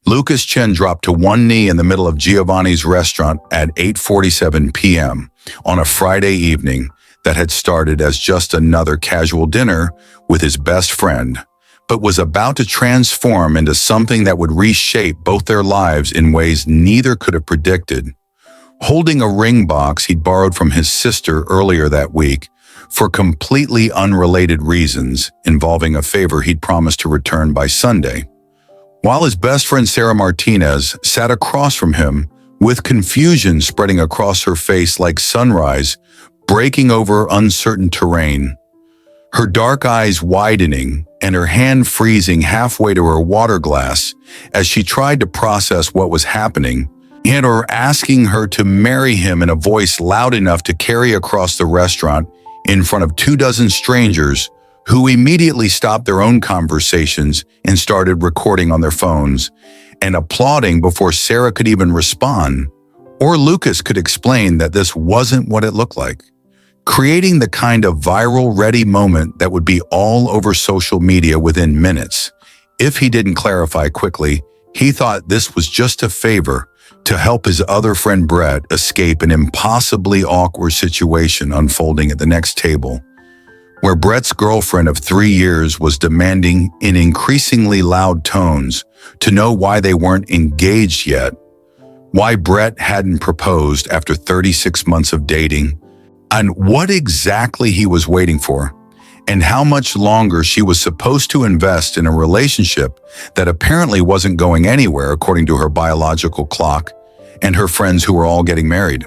Lucas Chen dropped to one knee in the middle of Giovanni's restaurant at 8:47 p.m. on a Friday evening that had started as just another casual dinner with his best friend, but was about to transform into something that would reshape both their lives in ways neither could have predicted. Holding a ring box he'd borrowed from his sister earlier that week for completely unrelated reasons involving a favor he'd promised to return by Sunday, while his best friend Sarah Martinez sat across from him with confusion spreading across her face like sunrise breaking over uncertain terrain, her dark eyes widening and her hand freezing halfway to her water glass as she tried to process what was happening, and her asking her to marry him in a voice loud enough to carry across the restaurant in front of 24 strangers who immediately stopped their own conversations and started recording on their phones and applauding before Sarah could even respond, or Lucas could explain that this wasn't what it looked like, creating the kind of viral-ready moment that would be all over social media within minutes. If he didn't clarify quickly, he thought this was just a favor to help his other friend Brett escape an impossibly awkward situation unfolding at the next table, where Brett's girlfriend of 3 years was demanding in increasingly loud tones to know why they weren't engaged yet, why Brett hadn't proposed after 36 months of dating, and what exactly he was waiting for, and how much longer she was supposed to invest in a relationship that apparently wasn't going anywhere according to her biological clock and her friends who were all getting married.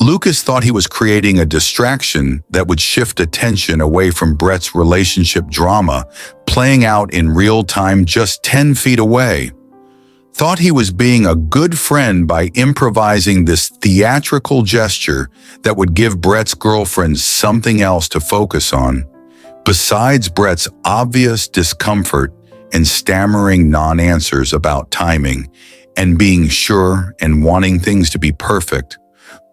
Lucas thought he was creating a distraction that would shift attention away from Brett's relationship drama playing out in real time just 10 feet away. Thought he was being a good friend by improvising this theatrical gesture that would give Brett's girlfriend something else to focus on, besides Brett's obvious discomfort and stammering non-answers about timing and being sure and wanting things to be perfect.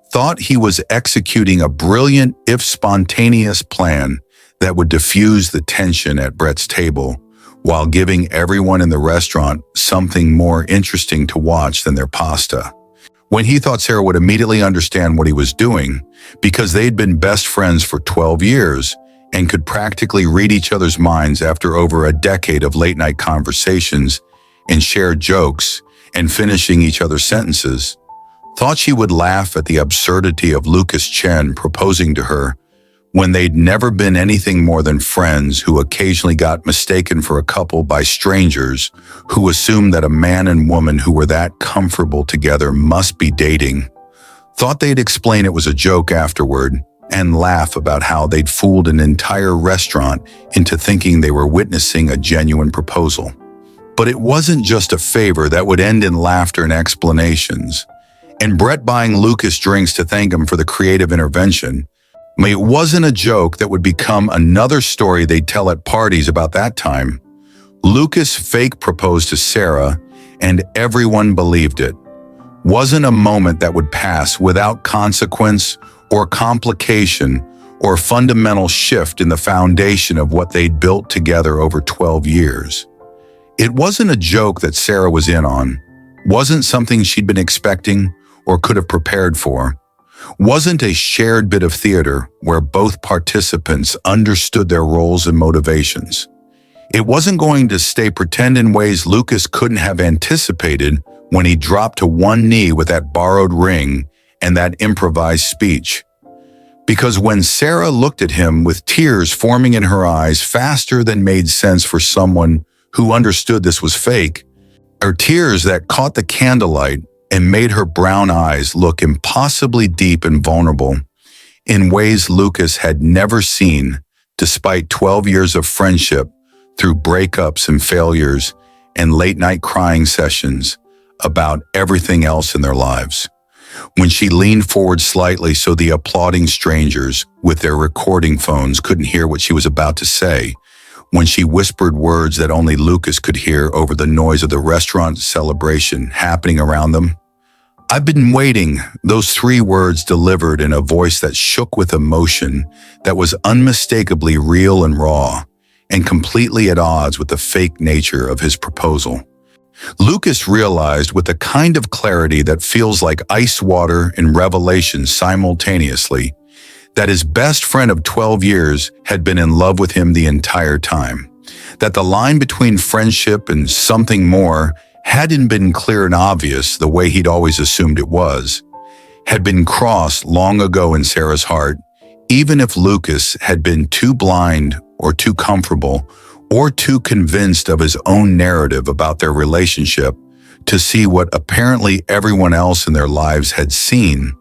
Thought he was executing a brilliant, if spontaneous plan that would diffuse the tension at Brett's table, while giving everyone in the restaurant something more interesting to watch than their pasta. When he thought Sarah would immediately understand what he was doing, because they'd been best friends for 12 years and could practically read each other's minds after over a decade of late-night conversations and shared jokes and finishing each other's sentences, thought she would laugh at the absurdity of Lucas Chen proposing to her when they'd never been anything more than friends who occasionally got mistaken for a couple by strangers who assumed that a man and woman who were that comfortable together must be dating. Thought they'd explain it was a joke afterward and laugh about how they'd fooled an entire restaurant into thinking they were witnessing a genuine proposal. But it wasn't just a favor that would end in laughter and explanations, and Brett buying Lucas drinks to thank him for the creative intervention. It wasn't a joke that would become another story they'd tell at parties about that time. Lucas fake proposed to Sarah, and everyone believed it. Wasn't a moment that would pass without consequence or complication or fundamental shift in the foundation of what they'd built together over 12 years. It wasn't a joke that Sarah was in on, wasn't something she'd been expecting or could have prepared for, wasn't a shared bit of theater where both participants understood their roles and motivations. It wasn't going to stay pretend in ways Lucas couldn't have anticipated when he dropped to one knee with that borrowed ring and that improvised speech. Because when Sarah looked at him with tears forming in her eyes faster than made sense for someone who understood this was fake, her tears that caught the candlelight and made her brown eyes look impossibly deep and vulnerable in ways Lucas had never seen, despite 12 years of friendship through breakups and failures and late-night crying sessions about everything else in their lives. When she leaned forward slightly so the applauding strangers with their recording phones couldn't hear what she was about to say, when she whispered words that only Lucas could hear over the noise of the restaurant celebration happening around them. "I've been waiting," those 3 words delivered in a voice that shook with emotion that was unmistakably real and raw, and completely at odds with the fake nature of his proposal. Lucas realized with a kind of clarity that feels like ice water and revelation simultaneously that his best friend of 12 years had been in love with him the entire time. That the line between friendship and something more hadn't been clear and obvious the way he'd always assumed it was, had been crossed long ago in Sarah's heart, even if Lucas had been too blind or too comfortable or too convinced of his own narrative about their relationship to see what apparently everyone else in their lives had seen,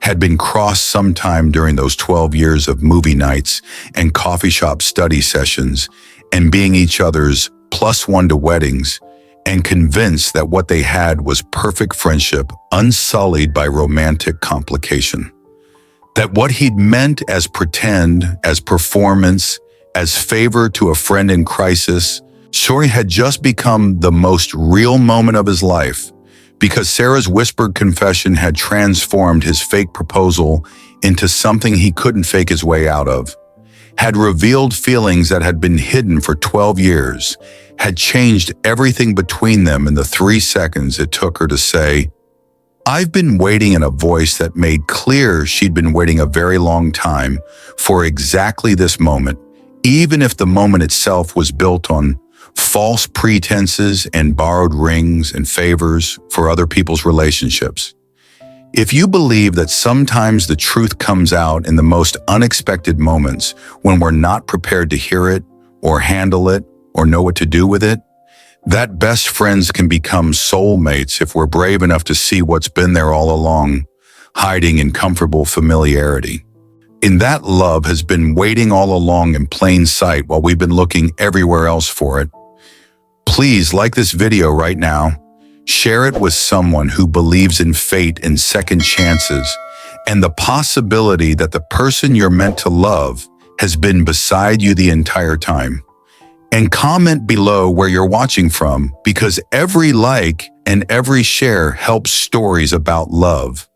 had been crossed sometime during those 12 years of movie nights and coffee shop study sessions and being each other's +1 to weddings, and convinced that what they had was perfect friendship unsullied by romantic complication. That what he'd meant as pretend, as performance, as favor to a friend in crisis, sure had just become the most real moment of his life, because Sarah's whispered confession had transformed his fake proposal into something he couldn't fake his way out of, had revealed feelings that had been hidden for 12 years, had changed everything between them in the 3 seconds it took her to say, "I've been waiting," in a voice that made clear she'd been waiting a very long time for exactly this moment, even if the moment itself was built on false pretenses and borrowed rings and favors for other people's relationships. If you believe that sometimes the truth comes out in the most unexpected moments when we're not prepared to hear it or handle it or know what to do with it, that best friends can become soulmates if we're brave enough to see what's been there all along, hiding in comfortable familiarity. In that love has been waiting all along in plain sight while we've been looking everywhere else for it. Please like this video right now. Share it with someone who believes in fate and second chances and the possibility that the person you're meant to love has been beside you the entire time. And comment below where you're watching from, because every like and every share helps stories about love.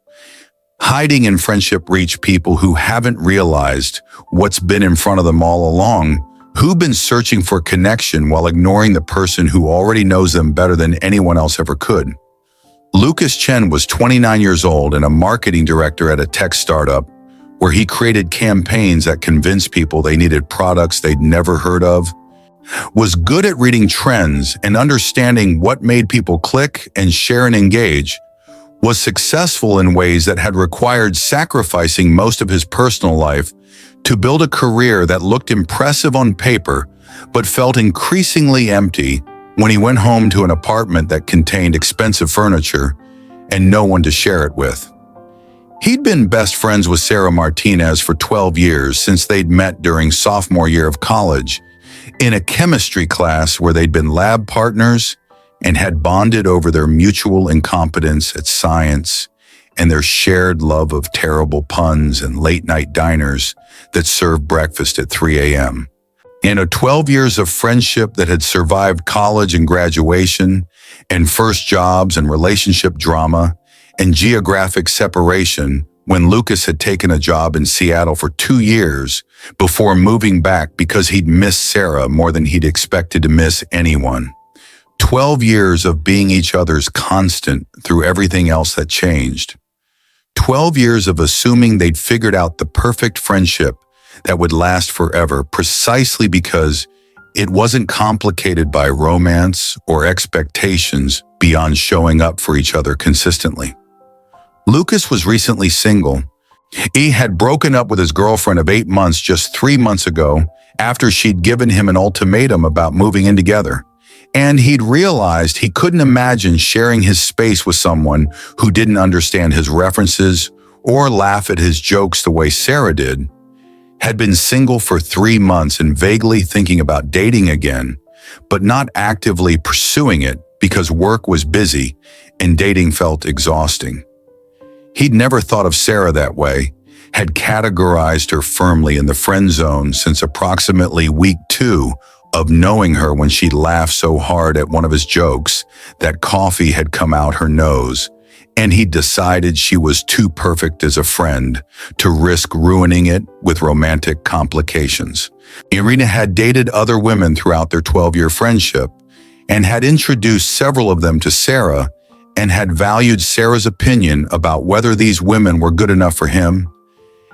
Hiding in friendship reach people who haven't realized what's been in front of them all along, who've been searching for connection while ignoring the person who already knows them better than anyone else ever could. Lucas Chen was 29 years old and a marketing director at a tech startup where he created campaigns that convinced people they needed products they'd never heard of, was good at reading trends and understanding what made people click and share and engage, was successful in ways that had required sacrificing most of his personal life to build a career that looked impressive on paper but felt increasingly empty when he went home to an apartment that contained expensive furniture and no one to share it with. He'd been best friends with Sarah Martinez for 12 years since they'd met during sophomore year of college in a chemistry class where they'd been lab partners and had bonded over their mutual incompetence at science and their shared love of terrible puns and late-night diners that served breakfast at 3 a.m. In 12 years of friendship that had survived college and graduation and first jobs and relationship drama and geographic separation, when Lucas had taken a job in Seattle for 2 years before moving back because he'd missed Sarah more than he'd expected to miss anyone. 12 years of being each other's constant through everything else that changed. 12 years of assuming they'd figured out the perfect friendship that would last forever precisely because it wasn't complicated by romance or expectations beyond showing up for each other consistently. Lucas was recently single. He had broken up with his girlfriend of 8 months just 3 months ago after she'd given him an ultimatum about moving in together. And he'd realized he couldn't imagine sharing his space with someone who didn't understand his references or laugh at his jokes the way Sarah did. Had been single for 3 months and vaguely thinking about dating again, but not actively pursuing it because work was busy and dating felt exhausting. He'd never thought of Sarah that way, had categorized her firmly in the friend zone since approximately week 2 of knowing her when she'd laughed so hard at one of his jokes that coffee had come out her nose, and he'd decided she was too perfect as a friend to risk ruining it with romantic complications. Irina had dated other women throughout their 12-year friendship, and had introduced several of them to Sarah and had valued Sarah's opinion about whether these women were good enough for him,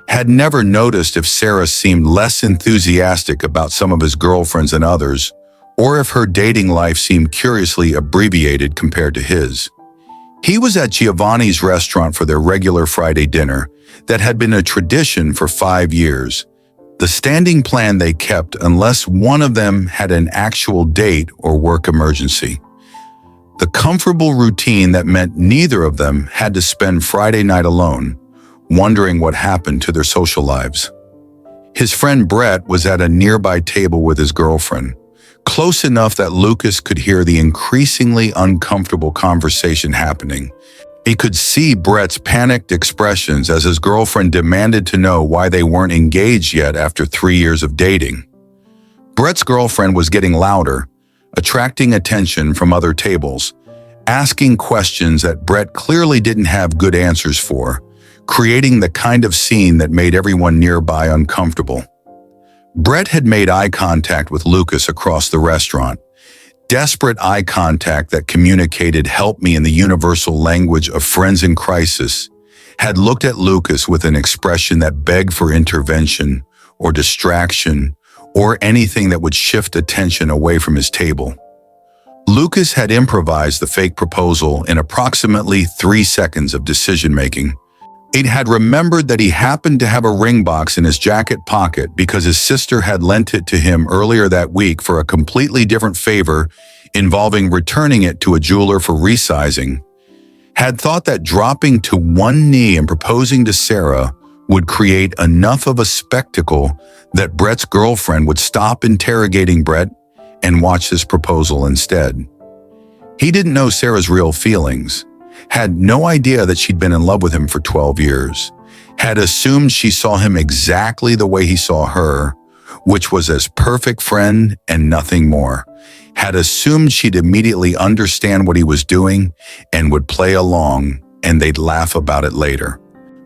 had never noticed if Sarah seemed less enthusiastic about some of his girlfriends than others, or if her dating life seemed curiously abbreviated compared to his. He was at Giovanni's restaurant for their regular Friday dinner that had been a tradition for 5 years, the standing plan they kept unless one of them had an actual date or work emergency. The comfortable routine that meant neither of them had to spend Friday night alone, wondering what happened to their social lives. His friend Brett was at a nearby table with his girlfriend, close enough that Lucas could hear the increasingly uncomfortable conversation happening. He could see Brett's panicked expressions as his girlfriend demanded to know why they weren't engaged yet after 3 years of dating. Brett's girlfriend was getting louder, attracting attention from other tables, asking questions that Brett clearly didn't have good answers for, creating the kind of scene that made everyone nearby uncomfortable. Brett had made eye contact with Lucas across the restaurant, desperate eye contact that communicated "help me" in the universal language of friends in crisis, had looked at Lucas with an expression that begged for intervention or distraction or anything that would shift attention away from his table. Lucas had improvised the fake proposal in approximately 3 seconds of decision-making. He had remembered that he happened to have a ring box in his jacket pocket because his sister had lent it to him earlier that week for a completely different favor involving returning it to a jeweler for resizing, had thought that dropping to one knee and proposing to Sarah would create enough of a spectacle that Brett's girlfriend would stop interrogating Brett and watch his proposal instead. He didn't know Sarah's real feelings, had no idea that she'd been in love with him for 12 years, had assumed she saw him exactly the way he saw her, which was as perfect friend and nothing more, had assumed she'd immediately understand what he was doing and would play along, and they'd laugh about it later.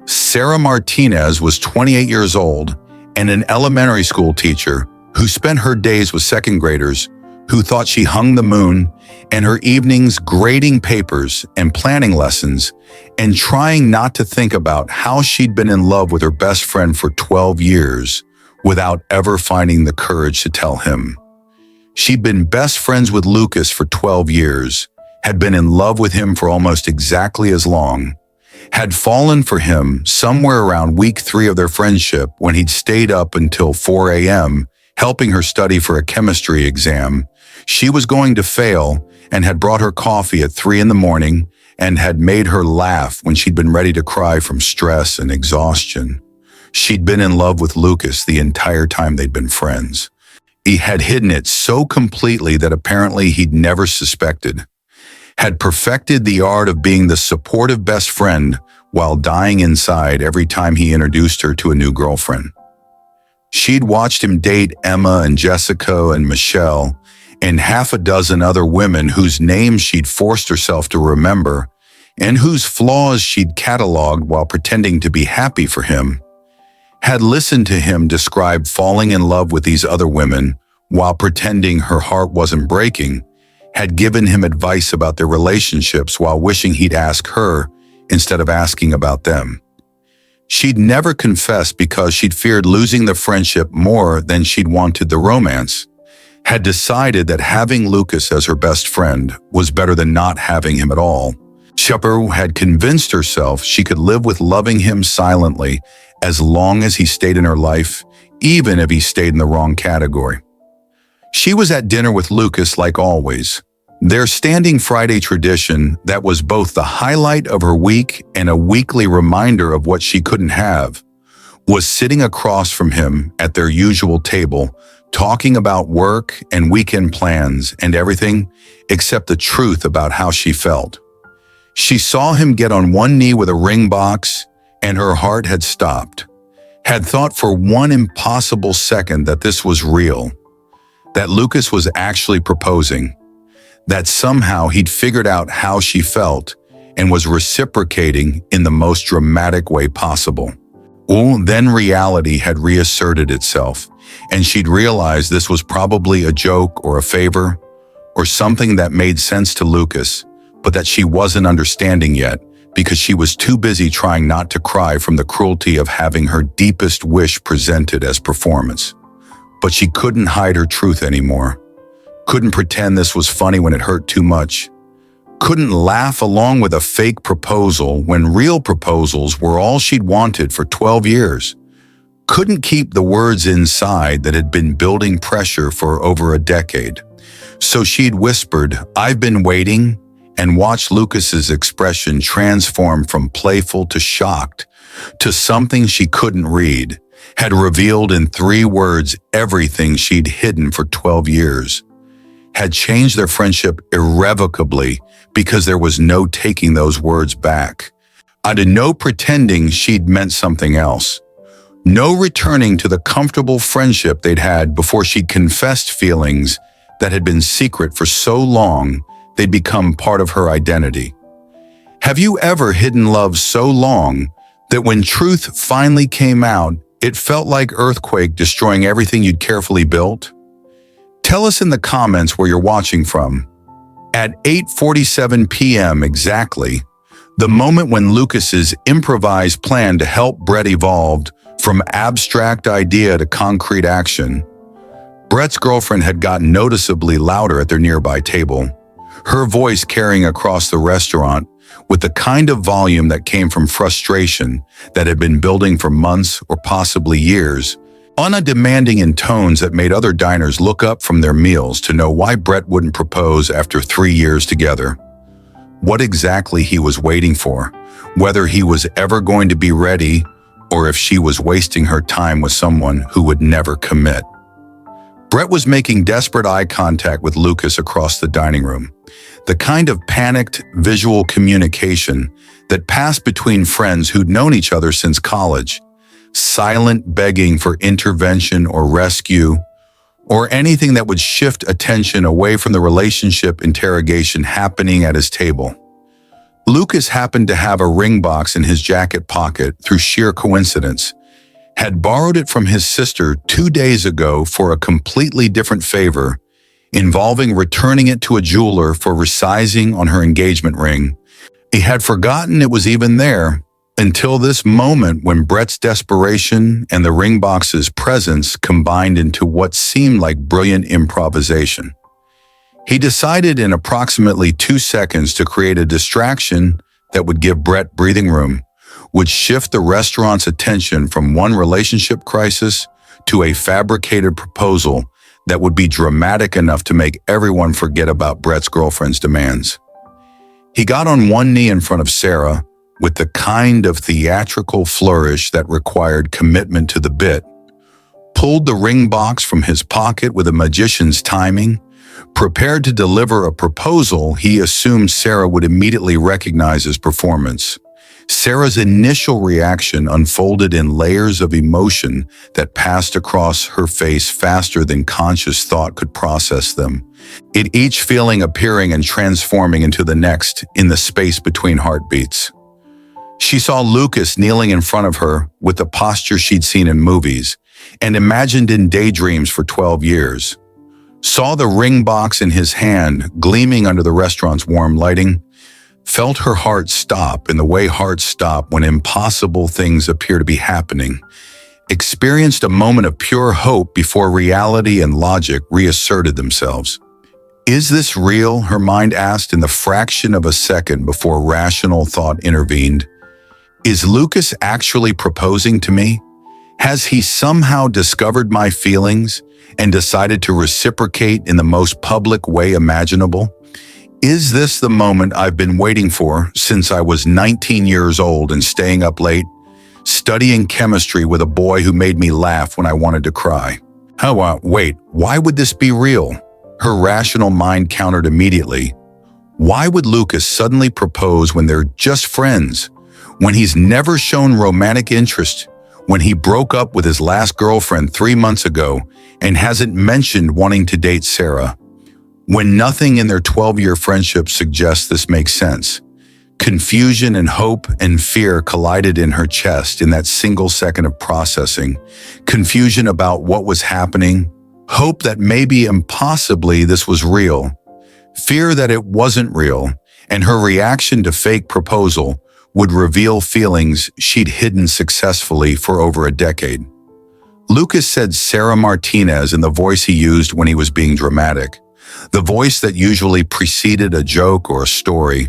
Sarah Martinez was 28 years old and an elementary school teacher who spent her days with second graders who thought she hung the moon, and her evenings grading papers and planning lessons and trying not to think about how she'd been in love with her best friend for 12 years without ever finding the courage to tell him. She'd been best friends with Lucas for 12 years, had been in love with him for almost exactly as long, had fallen for him somewhere around week 3 of their friendship when he'd stayed up until 4 a.m. helping her study for a chemistry exam. She was going to fail and had brought her coffee at 3 in the morning and had made her laugh when she'd been ready to cry from stress and exhaustion. She'd been in love with Lucas the entire time they'd been friends. He had hidden it so completely that apparently he'd never suspected. Had perfected the art of being the supportive best friend while dying inside every time he introduced her to a new girlfriend. She'd watched him date Emma and Jessica and Michelle and half a dozen other women whose names she'd forced herself to remember and whose flaws she'd cataloged while pretending to be happy for him. Had listened to him describe falling in love with these other women while pretending her heart wasn't breaking, had given him advice about their relationships while wishing he'd ask her instead of asking about them. She'd never confessed because she'd feared losing the friendship more than she'd wanted the romance, had decided that having Lucas as her best friend was better than not having him at all. Shepard had convinced herself she could live with loving him silently as long as he stayed in her life, even if he stayed in the wrong category. She was at dinner with Lucas like always, their standing Friday tradition that was both the highlight of her week and a weekly reminder of what she couldn't have, was sitting across from him at their usual table, talking about work and weekend plans and everything except the truth about how she felt. She saw him get on one knee with a ring box, and her heart had stopped, had thought for one impossible second that this was real, that Lucas was actually proposing, that somehow he'd figured out how she felt and was reciprocating in the most dramatic way possible. Then reality had reasserted itself, and she'd realized this was probably a joke or a favor, or something that made sense to Lucas, but that she wasn't understanding yet because she was too busy trying not to cry from the cruelty of having her deepest wish presented as performance. But she couldn't hide her truth anymore. Couldn't pretend this was funny when it hurt too much. Couldn't laugh along with a fake proposal when real proposals were all she'd wanted for 12 years. Couldn't keep the words inside that had been building pressure for over a decade. So she'd whispered, "I've been waiting," and watched Lucas's expression transform from playful to shocked to something she couldn't read, had revealed in 3 words everything she'd hidden for 12 years. Had changed their friendship irrevocably because there was no taking those words back. Out of no pretending she'd meant something else. No returning to the comfortable friendship they'd had before she'd confessed feelings that had been secret for so long they'd become part of her identity. Have you ever hidden love so long that when truth finally came out, it felt like earthquake destroying everything you'd carefully built? Tell us in the comments where you're watching from. At 8:47 p.m. exactly, the moment when Lucas's improvised plan to help Brett evolved from abstract idea to concrete action, Brett's girlfriend had gotten noticeably louder at their nearby table, her voice carrying across the restaurant with the kind of volume that came from frustration that had been building for months or possibly years, undemanding in tones that made other diners look up from their meals to know why Brett wouldn't propose after 3 years together. What exactly he was waiting for, whether he was ever going to be ready, or if she was wasting her time with someone who would never commit. Brett was making desperate eye contact with Lucas across the dining room, the kind of panicked visual communication that passed between friends who'd known each other since college, silent begging for intervention or rescue, or anything that would shift attention away from the relationship interrogation happening at his table. Lucas happened to have a ring box in his jacket pocket through sheer coincidence, had borrowed it from his sister 2 days ago for a completely different favor, involving returning it to a jeweler for resizing on her engagement ring. He had forgotten it was even there until this moment when Brett's desperation and the ring box's presence combined into what seemed like brilliant improvisation. He decided in approximately 2 seconds to create a distraction that would give Brett breathing room, would shift the restaurant's attention from one relationship crisis to a fabricated proposal that would be dramatic enough to make everyone forget about Brett's girlfriend's demands. He got on one knee in front of Sarah with the kind of theatrical flourish that required commitment to the bit, pulled the ring box from his pocket with a magician's timing, prepared to deliver a proposal he assumed Sarah would immediately recognize as performance. Sarah's initial reaction unfolded in layers of emotion that passed across her face faster than conscious thought could process them, each feeling appearing and transforming into the next in the space between heartbeats. She saw Lucas kneeling in front of her with the posture she'd seen in movies and imagined in daydreams for 12 years. Saw the ring box in his hand gleaming under the restaurant's warm lighting, felt her heart stop in the way hearts stop when impossible things appear to be happening, experienced a moment of pure hope before reality and logic reasserted themselves. Is this real? Her mind asked in the fraction of a second before rational thought intervened. Is Lucas actually proposing to me? Has he somehow discovered my feelings and decided to reciprocate in the most public way imaginable? Is this the moment I've been waiting for since I was 19 years old and staying up late, studying chemistry with a boy who made me laugh when I wanted to cry? Wait, why would this be real? Her rational mind countered immediately. Why would Lucas suddenly propose when they're just friends, when he's never shown romantic interest, when he broke up with his last girlfriend 3 months ago and hasn't mentioned wanting to date Sarah? When nothing in their 12-year friendship suggests this makes sense. Confusion and hope and fear collided in her chest in that single second of processing. Confusion about what was happening, hope that maybe impossibly this was real. fear that it wasn't real, and her reaction to fake proposal would reveal feelings she'd hidden successfully for over a decade. Lucas said Sarah Martinez in the voice he used when he was being dramatic, the voice that usually preceded a joke or a story.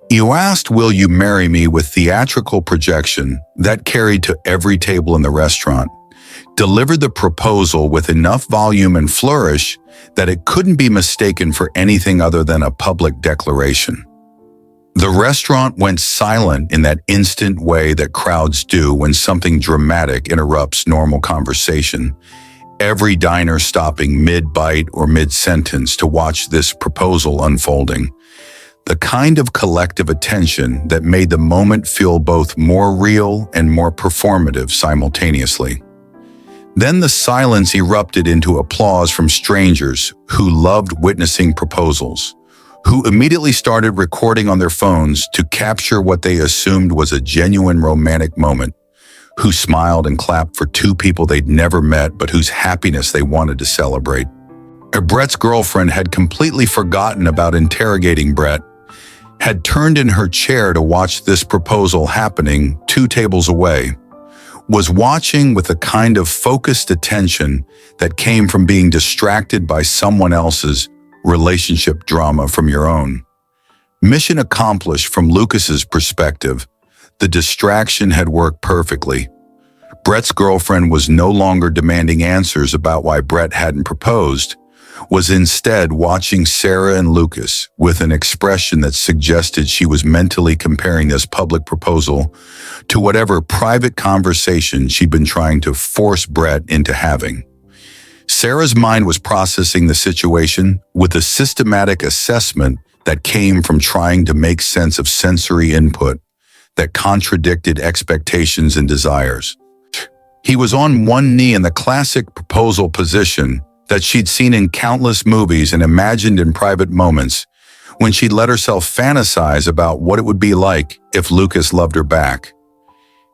You asked, "Will you marry me?" with theatrical projection that carried to every table in the restaurant, delivered the proposal with enough volume and flourish that it couldn't be mistaken for anything other than a public declaration. The restaurant went silent in that instant way that crowds do when something dramatic interrupts normal conversation, every diner stopping mid-bite or mid-sentence to watch this proposal unfolding. The kind of collective attention that made the moment feel both more real and more performative simultaneously. Then the silence erupted into applause from strangers who loved witnessing proposals, who immediately started recording on their phones to capture what they assumed was a genuine romantic moment, who smiled and clapped for two people they'd never met but whose happiness they wanted to celebrate. Brett's girlfriend had completely forgotten about interrogating Brett, had turned in her chair to watch this proposal happening 2 tables away, was watching with a kind of focused attention that came from being distracted by someone else's relationship drama from your own. Mission accomplished from Lucas's perspective. The distraction had worked perfectly. Brett's girlfriend was no longer demanding answers about why Brett hadn't proposed, was instead watching Sarah and Lucas with an expression that suggested she was mentally comparing this public proposal to whatever private conversation she'd been trying to force Brett into having. Sarah's mind was processing the situation with a systematic assessment that came from trying to make sense of sensory input that contradicted expectations and desires. He was on one knee in the classic proposal position that she'd seen in countless movies and imagined in private moments when she'd let herself fantasize about what it would be like if Lucas loved her back.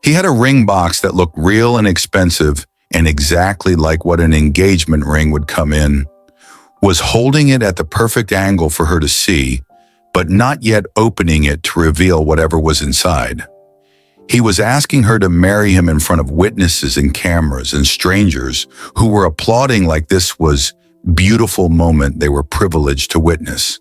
He had a ring box that looked real and expensive and exactly like what an engagement ring would come in, was holding it at the perfect angle for her to see, but not yet opening it to reveal whatever was inside. He was asking her to marry him in front of witnesses and cameras and strangers who were applauding like this was a beautiful moment they were privileged to witness.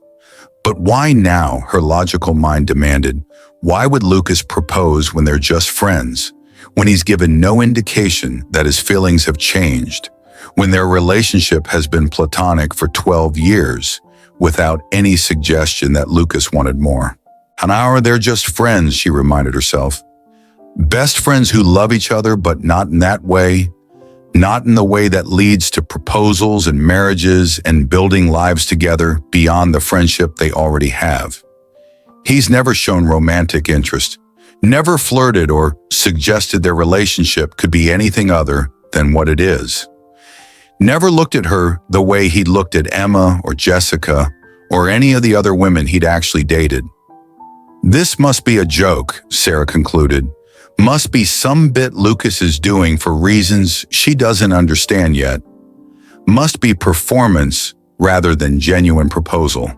But why now, her logical mind demanded? Why would Lucas propose when they're just friends? When he's given no indication that his feelings have changed, when their relationship has been platonic for 12 years, without any suggestion that Lucas wanted more. Now they're just friends, she reminded herself. Best friends who love each other, but not in that way, not in the way that leads to proposals and marriages and building lives together beyond the friendship they already have. He's never shown romantic interest, never flirted or suggested their relationship could be anything other than what it is. Never looked at her the way he'd looked at Emma or Jessica or any of the other women he'd actually dated. This must be a joke, Sarah concluded. Must be some bit Lucas is doing for reasons she doesn't understand yet. Must be performance rather than genuine proposal.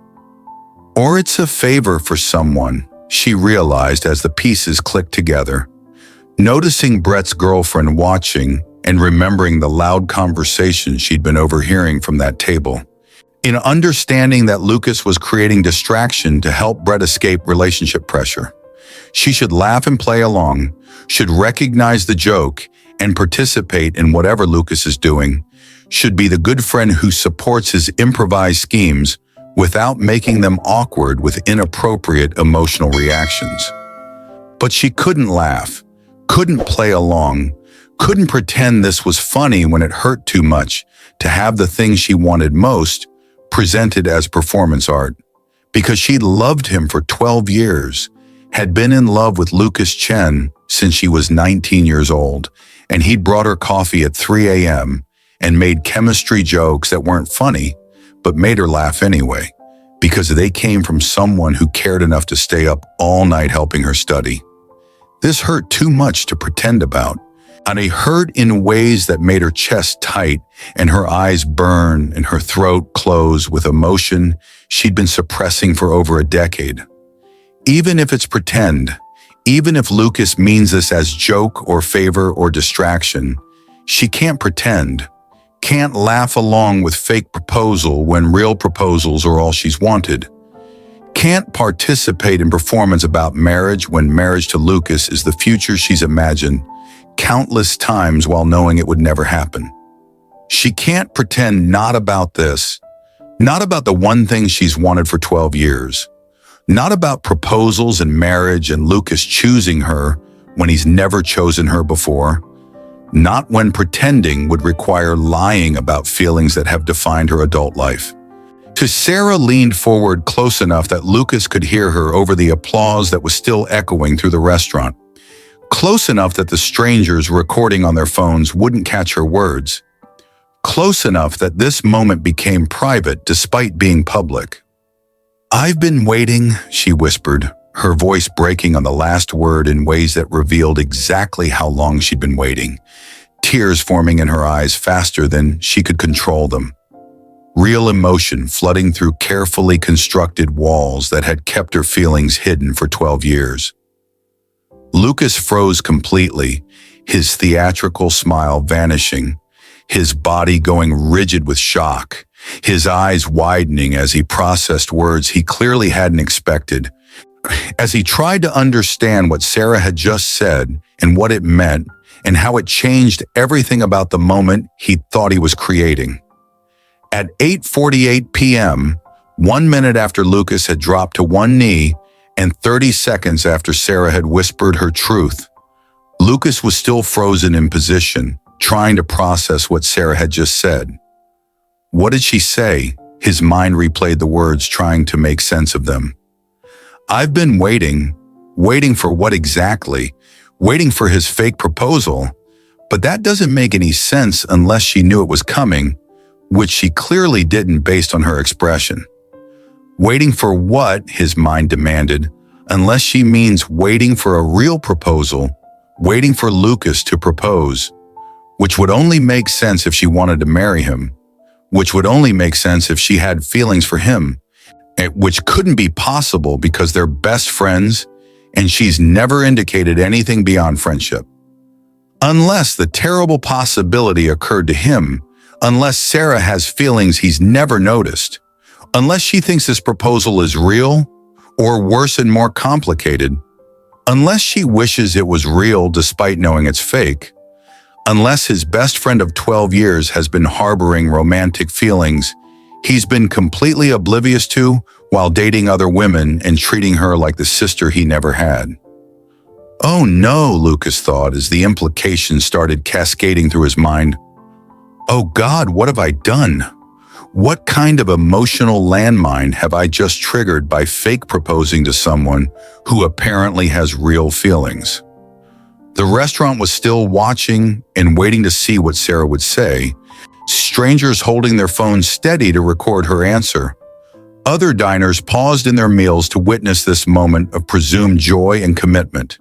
Or it's a favor for someone, she realized as the pieces clicked together, noticing Brett's girlfriend watching and remembering the loud conversation she'd been overhearing from that table. In understanding that Lucas was creating distraction to help Brett escape relationship pressure. She should laugh and play along, should recognize the joke and participate in whatever Lucas is doing, should be the good friend who supports his improvised schemes without making them awkward with inappropriate emotional reactions. But she couldn't laugh, couldn't play along, couldn't pretend this was funny when it hurt too much to have the thing she wanted most presented as performance art. Because she'd loved him for 12 years, had been in love with Lucas Chen since she was 19 years old, and he'd brought her coffee at 3 a.m. and made chemistry jokes that weren't funny, but made her laugh anyway, because they came from someone who cared enough to stay up all night helping her study. This hurt too much to pretend about. and he hurt in ways that made her chest tight and her eyes burn and her throat close with emotion she'd been suppressing for over a decade. Even if it's pretend, even if Lucas means this as joke or favor or distraction, she can't pretend, can't laugh along with fake proposal when real proposals are all she's wanted. Can't participate in performance about marriage when marriage to Lucas is the future she's imagined countless times while knowing it would never happen. She can't pretend not about this, not about the one thing she's wanted for 12 years, not about proposals and marriage and Lucas choosing her when he's never chosen her before, not when pretending would require lying about feelings that have defined her adult life. Sarah leaned forward close enough that Lucas could hear her over the applause that was still echoing through the restaurant, close enough that the strangers recording on their phones wouldn't catch her words, close enough that this moment became private despite being public. "I've been waiting," she whispered, her voice breaking on the last word in ways that revealed exactly how long she'd been waiting, tears forming in her eyes faster than she could control them. Real emotion flooding through carefully constructed walls that had kept her feelings hidden for 12 years. Lucas froze completely, his theatrical smile vanishing, his body going rigid with shock, his eyes widening as he processed words he clearly hadn't expected, as he tried to understand what Sarah had just said and what it meant and how it changed everything about the moment he thought he was creating. At 8:48 p.m., 1 minute after Lucas had dropped to one knee and 30 seconds after Sarah had whispered her truth, Lucas was still frozen in position, trying to process what Sarah had just said. What did she say? His mind replayed the words, trying to make sense of them. "I've been waiting. Waiting for what exactly? Waiting for his fake proposal? But that doesn't make any sense unless she knew it was coming, which she clearly didn't based on her expression. Waiting for what?" his mind demanded, unless she means waiting for a real proposal, waiting for Lucas to propose, which would only make sense if she wanted to marry him, which would only make sense if she had feelings for him, which couldn't be possible because they're best friends and she's never indicated anything beyond friendship. Unless the terrible possibility occurred to him, unless Sarah has feelings he's never noticed, unless she thinks this proposal is real, or worse and more complicated, unless she wishes it was real despite knowing it's fake, unless his best friend of 12 years has been harboring romantic feelings he's been completely oblivious to while dating other women and treating her like the sister he never had. Oh no, Lucas thought as the implications started cascading through his mind. Oh God, what have I done? What kind of emotional landmine have I just triggered by fake proposing to someone who apparently has real feelings? The restaurant was still watching and waiting to see what Sarah would say, strangers holding their phones steady to record her answer. Other diners paused in their meals to witness this moment of presumed joy and commitment.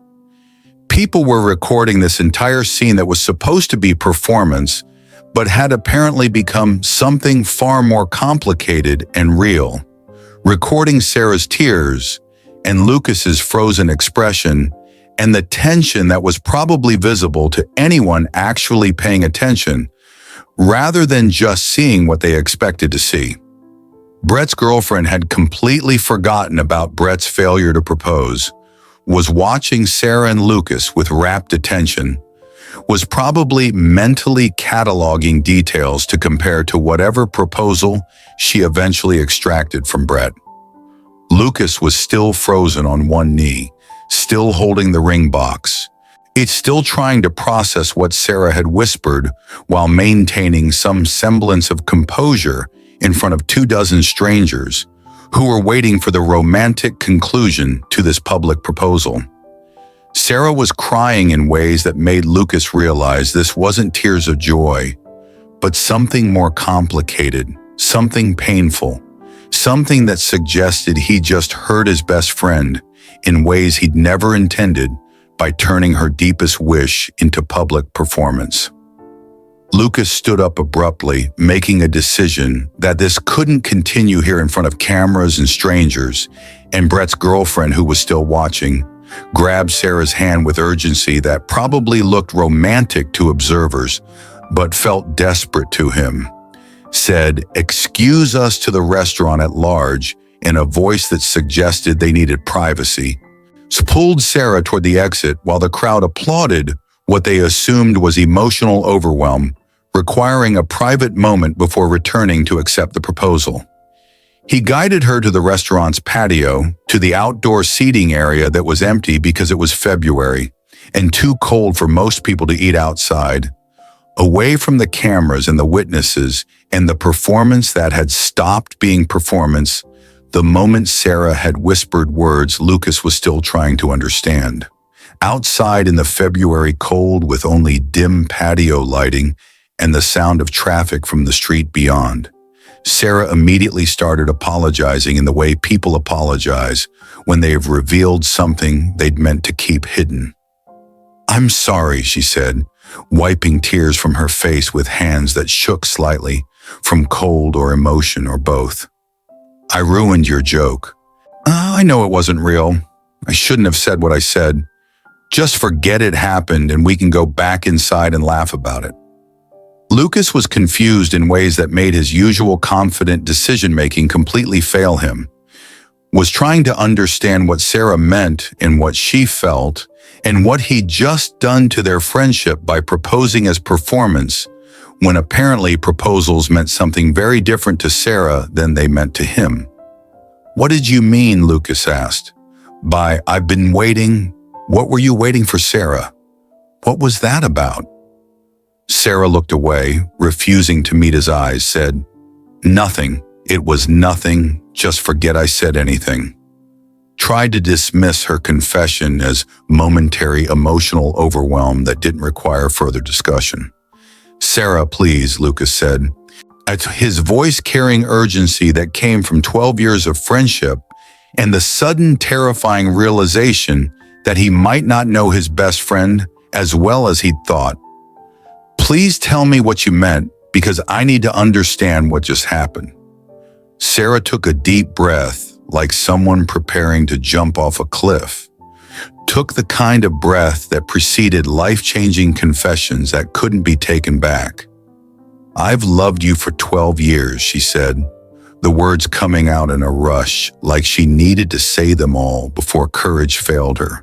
People were recording this entire scene that was supposed to be performance, but had apparently become something far more complicated and real, recording Sarah's tears and Lucas's frozen expression and the tension that was probably visible to anyone actually paying attention, rather than just seeing what they expected to see. Brett's girlfriend had completely forgotten about Brett's failure to propose, was watching Sarah and Lucas with rapt attention, was probably mentally cataloging details to compare to whatever proposal she eventually extracted from Brett. Lucas was still frozen on one knee, still holding the ring box. It's still trying to process what Sarah had whispered while maintaining some semblance of composure in front of 24 strangers who were waiting for the romantic conclusion to this public proposal. Sarah was crying in ways that made Lucas realize this wasn't tears of joy, but something more complicated, something painful, something that suggested he just hurt his best friend in ways he'd never intended, by turning her deepest wish into public performance. Lucas stood up abruptly, making a decision that this couldn't continue here in front of cameras and strangers, and Brett's girlfriend, who was still watching, grabbed Sarah's hand with urgency that probably looked romantic to observers, but felt desperate to him. Said, "Excuse us to the restaurant at large," in a voice that suggested they needed privacy. Pulled Sarah toward the exit while the crowd applauded what they assumed was emotional overwhelm, requiring a private moment before returning to accept the proposal. He guided her to the restaurant's patio, to the outdoor seating area that was empty because it was February and too cold for most people to eat outside, away from the cameras and the witnesses and the performance that had stopped being performance the moment Sarah had whispered words Lucas was still trying to understand. Outside in the February cold with only dim patio lighting and the sound of traffic from the street beyond, Sarah immediately started apologizing in the way people apologize when they have revealed something they'd meant to keep hidden. "I'm sorry," she said, wiping tears from her face with hands that shook slightly from cold or emotion or both. "I ruined your joke. I know it wasn't real. I shouldn't have said what I said. Just forget it happened and we can go back inside and laugh about it." Lucas was confused in ways that made his usual confident decision-making completely fail him. Was trying to understand what Sarah meant and what she felt, and what he'd just done to their friendship by proposing as performance, when apparently proposals meant something very different to Sarah than they meant to him. "What did you mean?" Lucas asked. "By I've been waiting? What were you waiting for, Sarah? What was that about?" Sarah looked away, refusing to meet his eyes, said, "Nothing. It was nothing. Just forget I said anything." Tried to dismiss her confession as momentary emotional overwhelm that didn't require further discussion. "Sarah, please," Lucas said, his voice carrying urgency that came from 12 years of friendship and the sudden terrifying realization that he might not know his best friend as well as he'd thought. "Please tell me what you meant, because I need to understand what just happened." Sarah took a deep breath, like someone preparing to jump off a cliff. Took the kind of breath that preceded life-changing confessions that couldn't be taken back. "I've loved you for 12 years, she said, the words coming out in a rush, like she needed to say them all before courage failed her.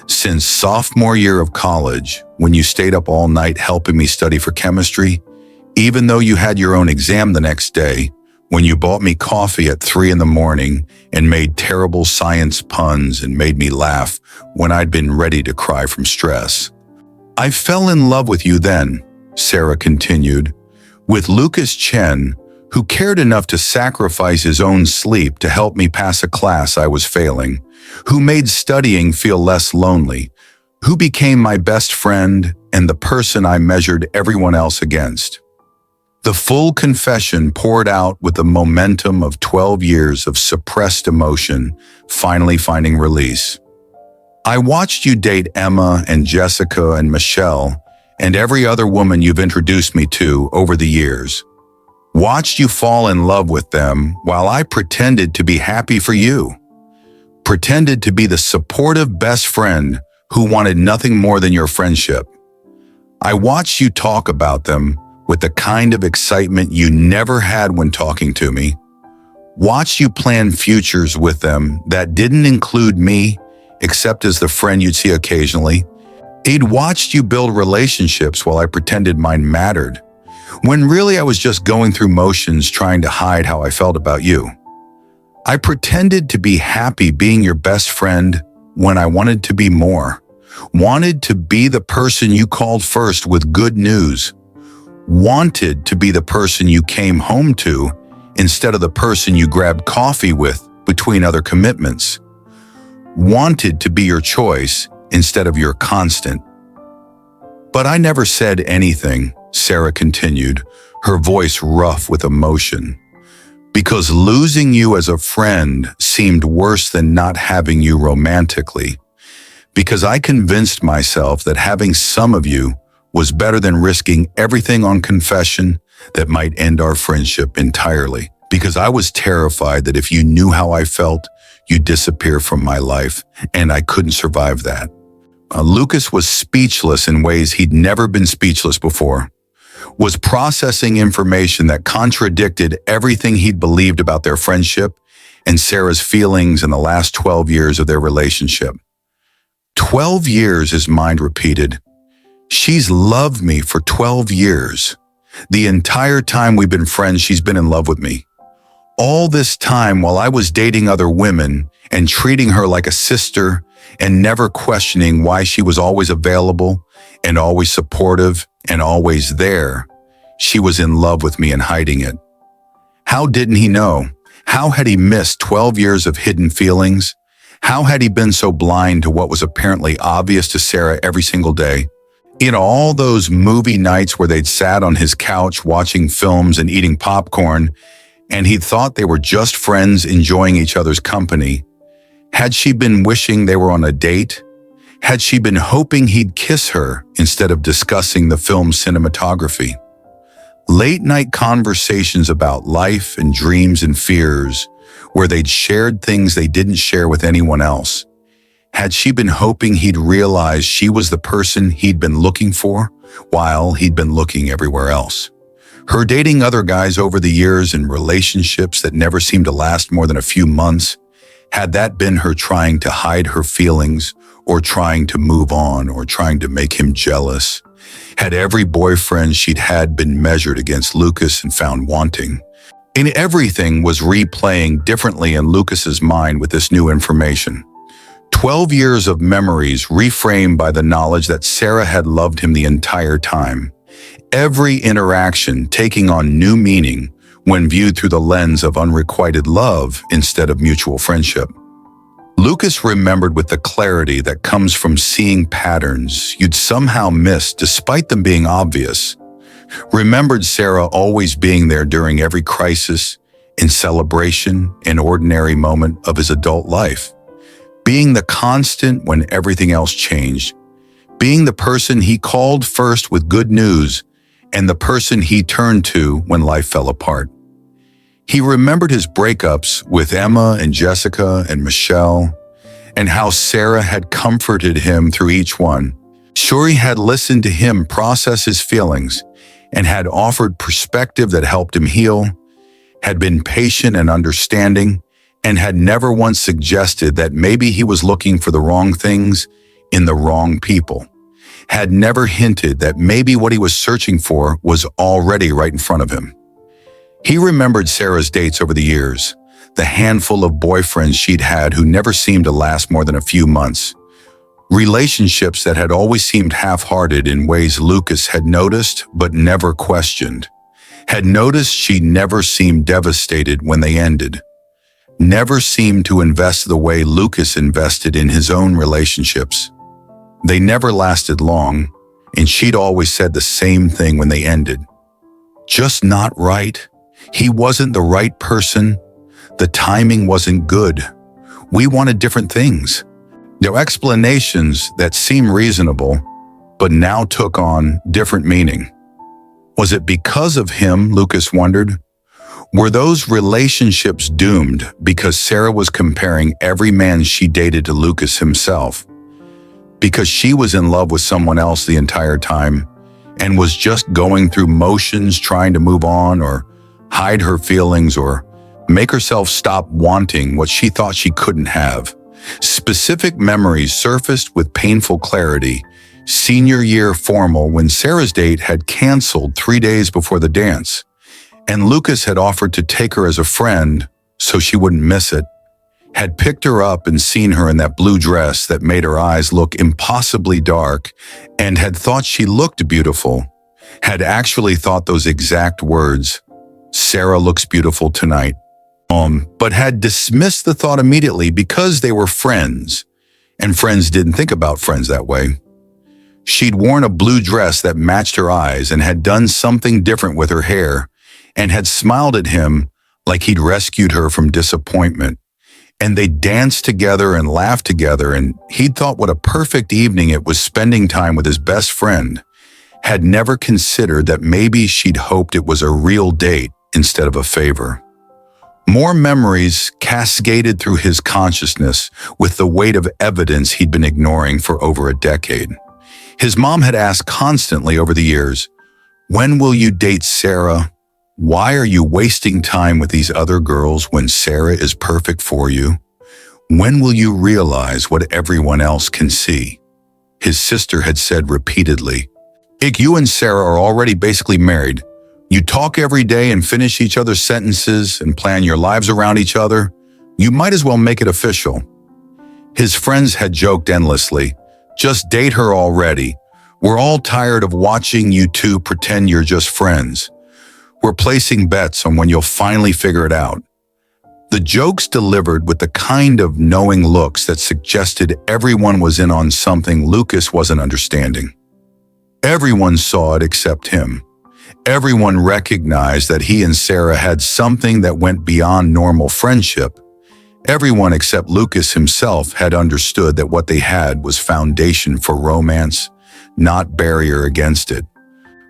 "Since sophomore year of college, when you stayed up all night helping me study for chemistry, even though you had your own exam the next day, when you bought me coffee at 3 a.m. and made terrible science puns and made me laugh when I'd been ready to cry from stress. I fell in love with you then," Sarah continued, "with Lucas Chen, who cared enough to sacrifice his own sleep to help me pass a class I was failing, who made studying feel less lonely, who became my best friend and the person I measured everyone else against." The full confession poured out with the momentum of 12 years of suppressed emotion finally finding release. "I watched you date Emma and Jessica and Michelle and every other woman you've introduced me to over the years. Watched you fall in love with them while I pretended to be happy for you. Pretended to be the supportive best friend who wanted nothing more than your friendship. I watched you talk about them with the kind of excitement you never had when talking to me. Watched you plan futures with them that didn't include me, except as the friend you'd see occasionally. I'd watched you build relationships while I pretended mine mattered, when really I was just going through motions trying to hide how I felt about you. I pretended to be happy being your best friend when I wanted to be more. Wanted to be the person you called first with good news. Wanted to be the person you came home to instead of the person you grabbed coffee with between other commitments. Wanted to be your choice instead of your constant. But I never said anything," Sarah continued, her voice rough with emotion, "because losing you as a friend seemed worse than not having you romantically. because I convinced myself that having some of you was better than risking everything on confession that might end our friendship entirely. Because I was terrified that if you knew how I felt, you'd disappear from my life, and I couldn't survive that. Lucas was speechless in ways he'd never been speechless before, was processing information that contradicted everything he'd believed about their friendship and Sarah's feelings in the last 12 years of their relationship. 12 years, his mind repeated. She's loved me for 12 years. The entire time we've been friends, she's been in love with me. All this time while I was dating other women and treating her like a sister and never questioning why she was always available and always supportive and always there, she was in love with me and hiding it. How didn't he know? How had he missed 12 years of hidden feelings? How had he been so blind to what was apparently obvious to Sarah every single day? In all those movie nights where they'd sat on his couch watching films and eating popcorn, and he'd thought they were just friends enjoying each other's company, had she been wishing they were on a date? Had she been hoping he'd kiss her instead of discussing the film's cinematography? Late-night conversations about life and dreams and fears, where they'd shared things they didn't share with anyone else. Had she been hoping he'd realize she was the person he'd been looking for while he'd been looking everywhere else? Her dating other guys over the years in relationships that never seemed to last more than a few months, had that been her trying to hide her feelings or trying to move on or trying to make him jealous? Had every boyfriend she'd had been measured against Lucas and found wanting? And everything was replaying differently in Lucas's mind with this new information. 12 years of memories reframed by the knowledge that Sarah had loved him the entire time. Every interaction taking on new meaning when viewed through the lens of unrequited love instead of mutual friendship. Lucas remembered with the clarity that comes from seeing patterns you'd somehow missed despite them being obvious. Remembered Sarah always being there during every crisis, in celebration, and ordinary moment of his adult life. Being the constant when everything else changed. Being the person he called first with good news and the person he turned to when life fell apart. He remembered his breakups with Emma and Jessica and Michelle, and how Sarah had comforted him through each one. Sure, he had listened to him process his feelings and had offered perspective that helped him heal, had been patient and understanding, and had never once suggested that maybe he was looking for the wrong things in the wrong people, had never hinted that maybe what he was searching for was already right in front of him. He remembered Sarah's dates over the years, the handful of boyfriends she'd had who never seemed to last more than a few months, relationships that had always seemed half-hearted in ways Lucas had noticed but never questioned, had noticed she never seemed devastated when they ended, never seemed to invest the way Lucas invested in his own relationships. They never lasted long, and she'd always said the same thing when they ended. Just not right. He wasn't the right person. The timing wasn't good. We wanted different things. There were explanations that seemed reasonable, but now took on different meaning. Was it because of him, Lucas wondered? Were those relationships doomed because Sarah was comparing every man she dated to Lucas himself? Because she was in love with someone else the entire time and was just going through motions trying to move on or hide her feelings or make herself stop wanting what she thought she couldn't have? Specific memories surfaced with painful clarity. Senior year formal when Sarah's date had canceled 3 days before the dance, and Lucas had offered to take her as a friend so she wouldn't miss it, had picked her up and seen her in that blue dress that made her eyes look impossibly dark, and had thought she looked beautiful, had actually thought those exact words, "Sarah looks beautiful tonight," but had dismissed the thought immediately because they were friends, and friends didn't think about friends that way. She'd worn a blue dress that matched her eyes and had done something different with her hair, and had smiled at him like he'd rescued her from disappointment. And they danced together and laughed together, and he'd thought what a perfect evening it was spending time with his best friend, had never considered that maybe she'd hoped it was a real date instead of a favor. More memories cascaded through his consciousness with the weight of evidence he'd been ignoring for over a decade. His mom had asked constantly over the years, "When will you date Sarah? Why are you wasting time with these other girls when Sarah is perfect for you? When will you realize what everyone else can see?" His sister had said repeatedly, "Ik, you and Sarah are already basically married. You talk every day and finish each other's sentences and plan your lives around each other. You might as well make it official." His friends had joked endlessly, "Just date her already. We're all tired of watching you two pretend you're just friends. We're placing bets on when you'll finally figure it out." The jokes delivered with the kind of knowing looks that suggested everyone was in on something Lucas wasn't understanding. Everyone saw it except him. Everyone recognized that he and Sarah had something that went beyond normal friendship. Everyone except Lucas himself had understood that what they had was foundation for romance, not barrier against it.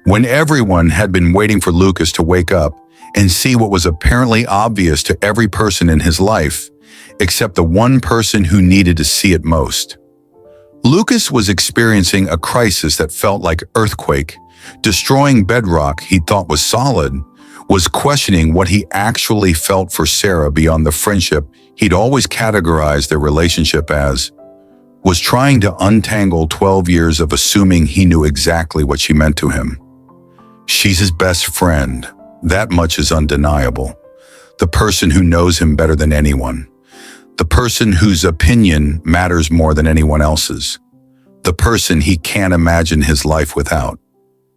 When everyone had been waiting for Lucas to wake up and see what was apparently obvious to every person in his life, except the one person who needed to see it most. Lucas was experiencing a crisis that felt like earthquake, destroying bedrock he thought was solid, was questioning what he actually felt for Sarah beyond the friendship he'd always categorized their relationship as, was trying to untangle 12 years of assuming he knew exactly what she meant to him. She's his best friend. That much is undeniable. The person who knows him better than anyone. The person whose opinion matters more than anyone else's. The person he can't imagine his life without.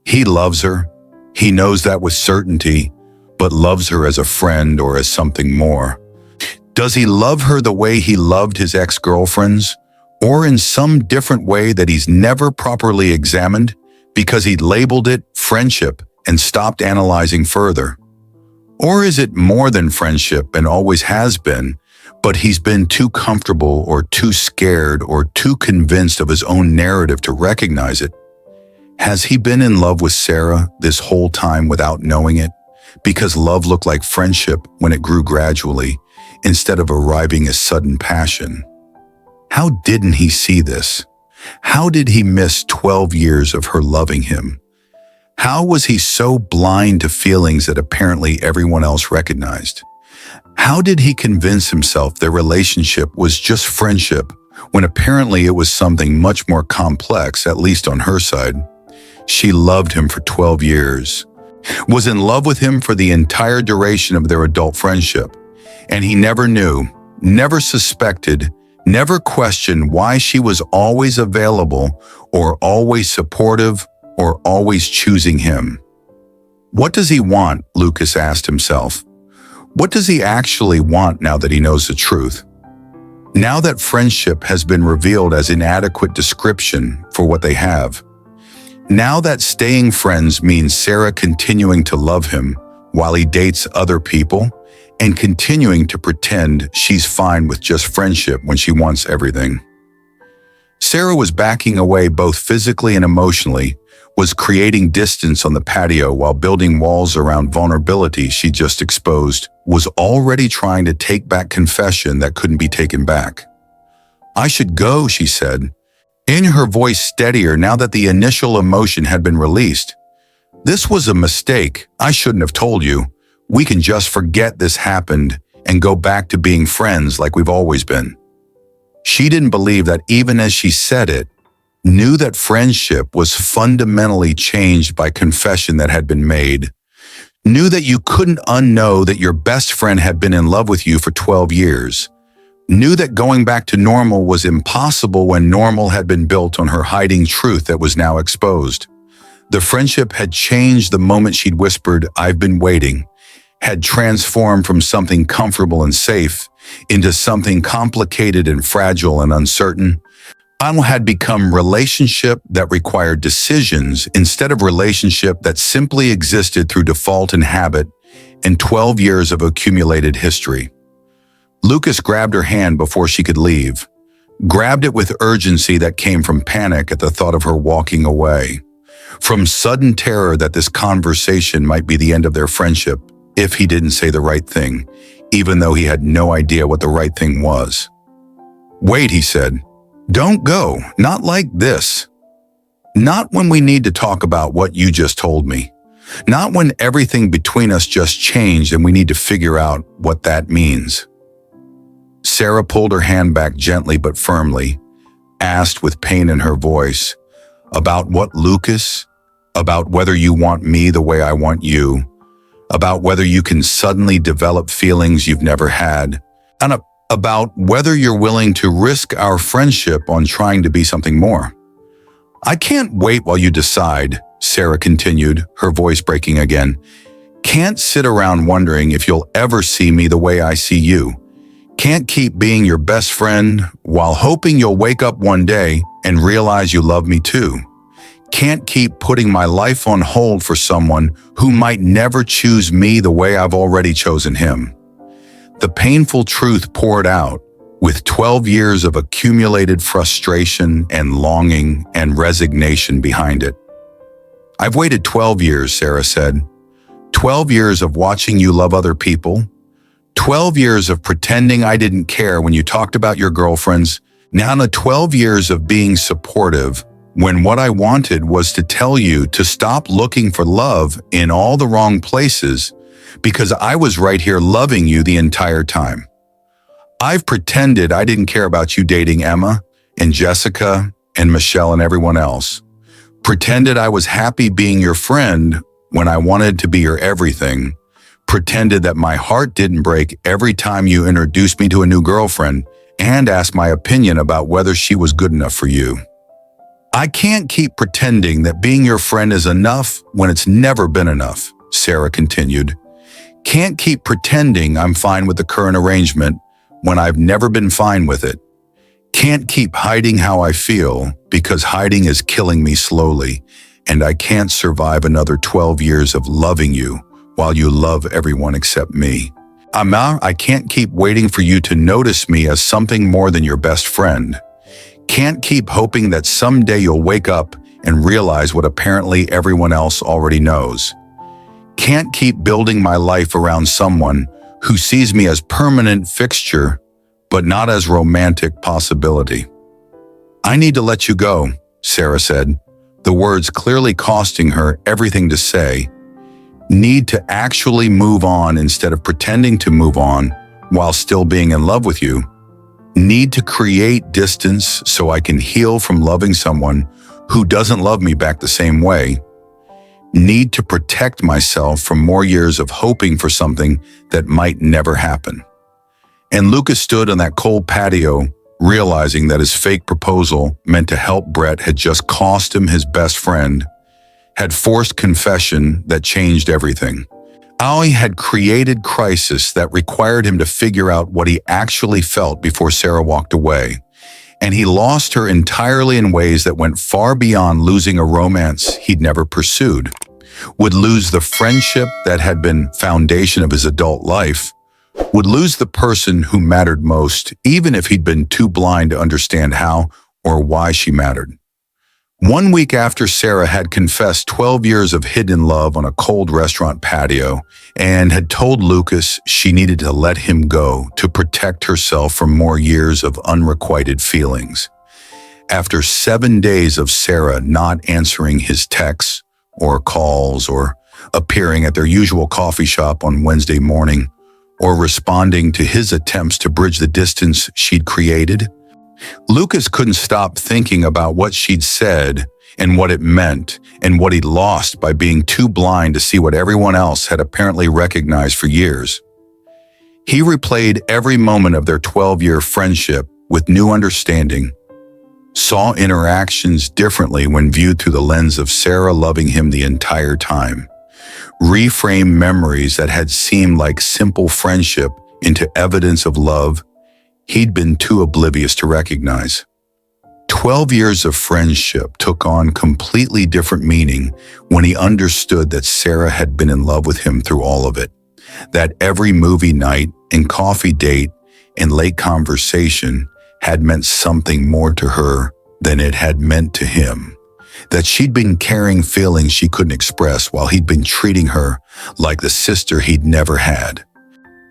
He loves her. He knows that with certainty, but loves her as a friend or as something more. Does he love her the way he loved his ex-girlfriends, or in some different way that he's never properly examined because he'd labeled it friendship and stopped analyzing further? Or is it more than friendship and always has been, but he's been too comfortable or too scared or too convinced of his own narrative to recognize it? Has he been in love with Sarah this whole time without knowing it, because love looked like friendship when it grew gradually, instead of arriving as sudden passion? How didn't he see this? How did he miss 12 years of her loving him? How was he so blind to feelings that apparently everyone else recognized? How did he convince himself their relationship was just friendship when apparently it was something much more complex, at least on her side? She loved him for 12 years, was in love with him for the entire duration of their adult friendship, and he never knew, never suspected, never questioned why she was always available or always supportive or always choosing him. What does he want? Lucas asked himself. What does he actually want now that he knows the truth? Now that friendship has been revealed as inadequate description for what they have. Now that staying friends means Sarah continuing to love him while he dates other people and continuing to pretend she's fine with just friendship when she wants everything. Sarah was backing away both physically and emotionally, was creating distance on the patio while building walls around vulnerability she just exposed, was already trying to take back confession that couldn't be taken back. "I should go," she said, in her voice steadier now that the initial emotion had been released. "This was a mistake. I shouldn't have told you. We can just forget this happened and go back to being friends like we've always been." She didn't believe that even as she said it, knew that friendship was fundamentally changed by confession that had been made, knew that you couldn't unknow that your best friend had been in love with you for 12 years, knew that going back to normal was impossible when normal had been built on her hiding truth that was now exposed. The friendship had changed the moment she'd whispered, "I've been waiting," had transformed from something comfortable and safe into something complicated and fragile and uncertain. Had become relationship that required decisions instead of relationship that simply existed through default and habit and 12 years of accumulated history. Lucas grabbed her hand before she could leave, grabbed it with urgency that came from panic at the thought of her walking away, from sudden terror that this conversation might be the end of their friendship if he didn't say the right thing, even though he had no idea what the right thing was. "Wait," he said. "Don't go. Not like this. Not when we need to talk about what you just told me. Not when everything between us just changed and we need to figure out what that means." Sarah pulled her hand back gently but firmly, asked with pain in her voice, "About what, Lucas? About whether you want me the way I want you, about whether you can suddenly develop feelings you've never had, and about whether you're willing to risk our friendship on trying to be something more." "I can't wait while you decide," Sarah continued, her voice breaking again. "Can't sit around wondering if you'll ever see me the way I see you. Can't keep being your best friend while hoping you'll wake up one day and realize you love me too. Can't keep putting my life on hold for someone who might never choose me the way I've already chosen him." The painful truth poured out, with 12 years of accumulated frustration and longing and resignation behind it. "I've waited 12 years, Sarah said. 12 years of watching you love other people. 12 years of pretending I didn't care when you talked about your girlfriends. Now 12 years of being supportive when what I wanted was to tell you to stop looking for love in all the wrong places because I was right here loving you the entire time. I've pretended I didn't care about you dating Emma and Jessica and Michelle and everyone else. Pretended I was happy being your friend when I wanted to be your everything. Pretended that my heart didn't break every time you introduced me to a new girlfriend and asked my opinion about whether she was good enough for you. I can't keep pretending that being your friend is enough when it's never been enough," Sarah continued. "Can't keep pretending I'm fine with the current arrangement when I've never been fine with it. Can't keep hiding how I feel because hiding is killing me slowly, and I can't survive another 12 years of loving you while you love everyone except me. I can't keep waiting for you to notice me as something more than your best friend. Can't keep hoping that someday you'll wake up and realize what apparently everyone else already knows. Can't keep building my life around someone who sees me as permanent fixture, but not as romantic possibility." "I need to let you go," Sarah said, the words clearly costing her everything to say. "Need to actually move on instead of pretending to move on while still being in love with you. Need to create distance so I can heal from loving someone who doesn't love me back the same way. Need to protect myself from more years of hoping for something that might never happen." And Lucas stood on that cold patio, realizing that his fake proposal meant to help Brett had just cost him his best friend, had forced confession that changed everything. Ali had created crisis that required him to figure out what he actually felt before Sarah walked away, and he lost her entirely in ways that went far beyond losing a romance he'd never pursued, would lose the friendship that had been foundation of his adult life, would lose the person who mattered most, even if he'd been too blind to understand how or why she mattered. 1 week after Sarah had confessed 12 years of hidden love on a cold restaurant patio and had told Lucas she needed to let him go to protect herself from more years of unrequited feelings. After 7 days of Sarah not answering his texts or calls or appearing at their usual coffee shop on Wednesday morning or responding to his attempts to bridge the distance she'd created, Lucas couldn't stop thinking about what she'd said and what it meant and what he'd lost by being too blind to see what everyone else had apparently recognized for years. He replayed every moment of their 12-year friendship with new understanding, saw interactions differently when viewed through the lens of Sarah loving him the entire time, reframed memories that had seemed like simple friendship into evidence of love he'd been too oblivious to recognize. 12 years of friendship took on completely different meaning when he understood that Sarah had been in love with him through all of it, that every movie night and coffee date and late conversation had meant something more to her than it had meant to him. That she'd been carrying feelings she couldn't express while he'd been treating her like the sister he'd never had.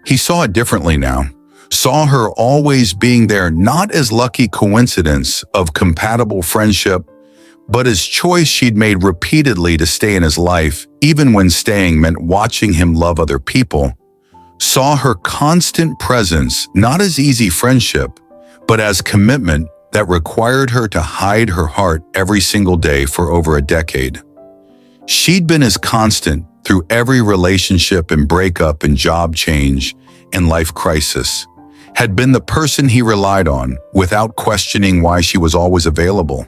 He saw it differently now, saw her always being there not as lucky coincidence of compatible friendship, but as choice she'd made repeatedly to stay in his life, even when staying meant watching him love other people. Saw her constant presence not as easy friendship, but as commitment that required her to hide her heart every single day for over a decade. She'd been as constant through every relationship and breakup and job change and life crisis, had been the person he relied on without questioning why she was always available,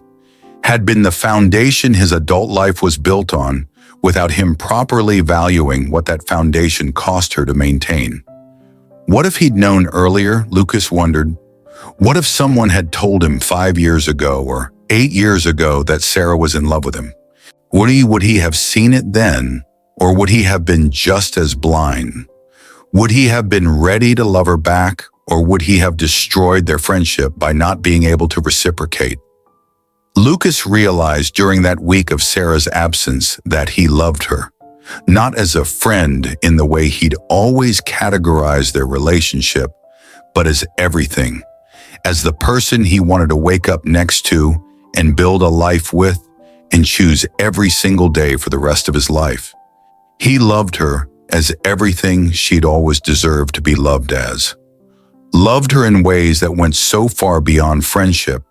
had been the foundation his adult life was built on without him properly valuing what that foundation cost her to maintain. What if he'd known earlier, Lucas wondered? What if someone had told him 5 years ago or 8 years ago that Sarah was in love with him? Would he have seen it then, or would he have been just as blind? Would he have been ready to love her back, or would he have destroyed their friendship by not being able to reciprocate? Lucas realized during that week of Sarah's absence that he loved her, not as a friend in the way he'd always categorized their relationship, but as everything, as the person he wanted to wake up next to and build a life with and choose every single day for the rest of his life. He loved her as everything she'd always deserved to be loved as. Loved her in ways that went so far beyond friendship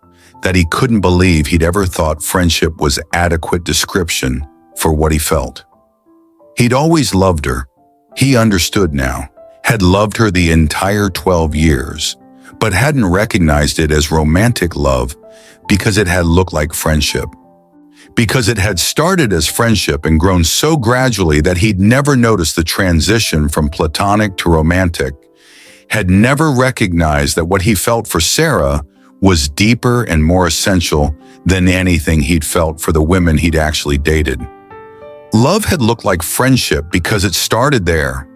that he couldn't believe he'd ever thought friendship was adequate description for what he felt. He'd always loved her. He understood now, had loved her the entire 12 years, but hadn't recognized it as romantic love because it had looked like friendship. Because it had started as friendship and grown so gradually that he'd never noticed the transition from platonic to romantic, had never recognized that what he felt for Sarah was deeper and more essential than anything he'd felt for the women he'd actually dated. Love had looked like friendship because it started there,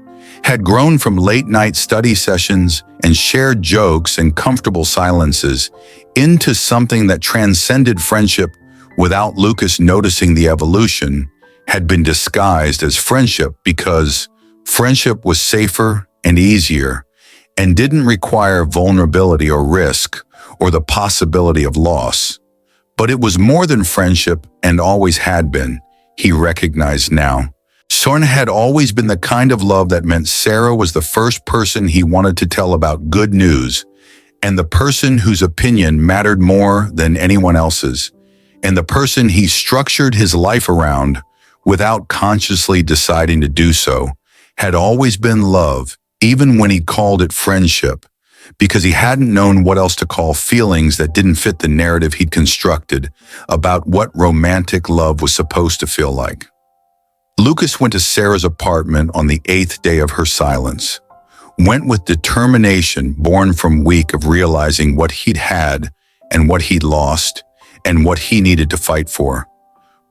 had grown from late-night study sessions and shared jokes and comfortable silences into something that transcended friendship without Lucas noticing the evolution, had been disguised as friendship because friendship was safer and easier and didn't require vulnerability or risk or the possibility of loss. But it was more than friendship and always had been, he recognized now. Sorna had always been the kind of love that meant Sarah was the first person he wanted to tell about good news, and the person whose opinion mattered more than anyone else's, and the person he structured his life around without consciously deciding to do so, had always been love, even when he called it friendship, because he hadn't known what else to call feelings that didn't fit the narrative he'd constructed about what romantic love was supposed to feel like. Lucas went to Sarah's apartment on the 8th day of her silence, went with determination born from a week of realizing what he'd had and what he'd lost and what he needed to fight for,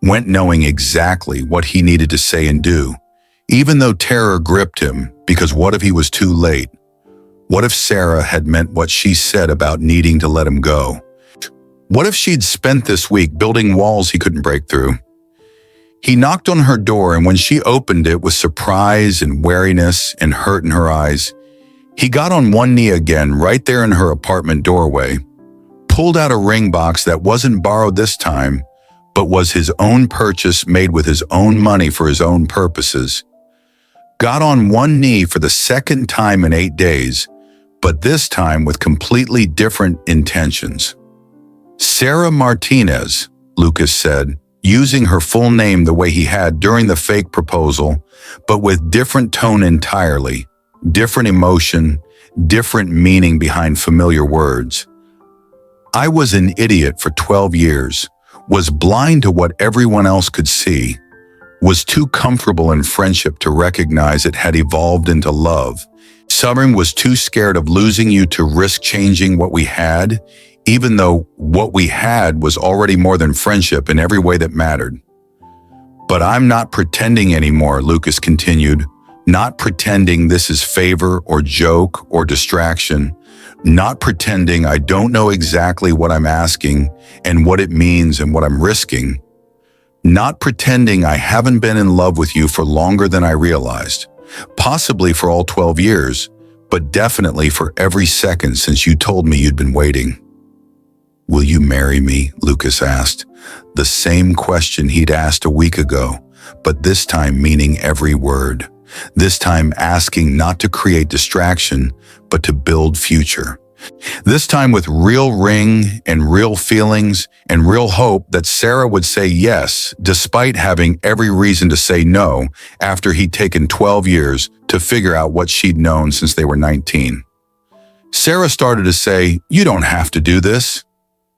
went knowing exactly what he needed to say and do, even though terror gripped him because what if he was too late? What if Sarah had meant what she said about needing to let him go? What if she'd spent this week building walls he couldn't break through? He knocked on her door, and when she opened it with surprise and wariness and hurt in her eyes, he got on one knee again right there in her apartment doorway, pulled out a ring box that wasn't borrowed this time, but was his own purchase made with his own money for his own purposes, got on one knee for the second time in 8 days, but this time with completely different intentions. Sarah Martinez, Lucas said, using her full name the way he had during the fake proposal, but with different tone entirely, different emotion, different meaning behind familiar words. I was an idiot for 12 years, was blind to what everyone else could see, was too comfortable in friendship to recognize it had evolved into love. Someone was too scared of losing you to risk changing what we had, even though what we had was already more than friendship in every way that mattered. But I'm not pretending anymore, Lucas continued, not pretending this is favor or joke or distraction, Not pretending I don't know exactly what I'm asking and what it means and what I'm risking. Not pretending I haven't been in love with you for longer than I realized, possibly for all 12 years, but definitely for every second since you told me you'd been waiting. "Will you marry me?" Lucas asked, the same question he'd asked a week ago, but this time meaning every word. This time asking not to create distraction, but to build future. This time with real ring and real feelings and real hope that Sarah would say yes, despite having every reason to say no after he'd taken 12 years to figure out what she'd known since they were 19. Sarah started to say, "You don't have to do this."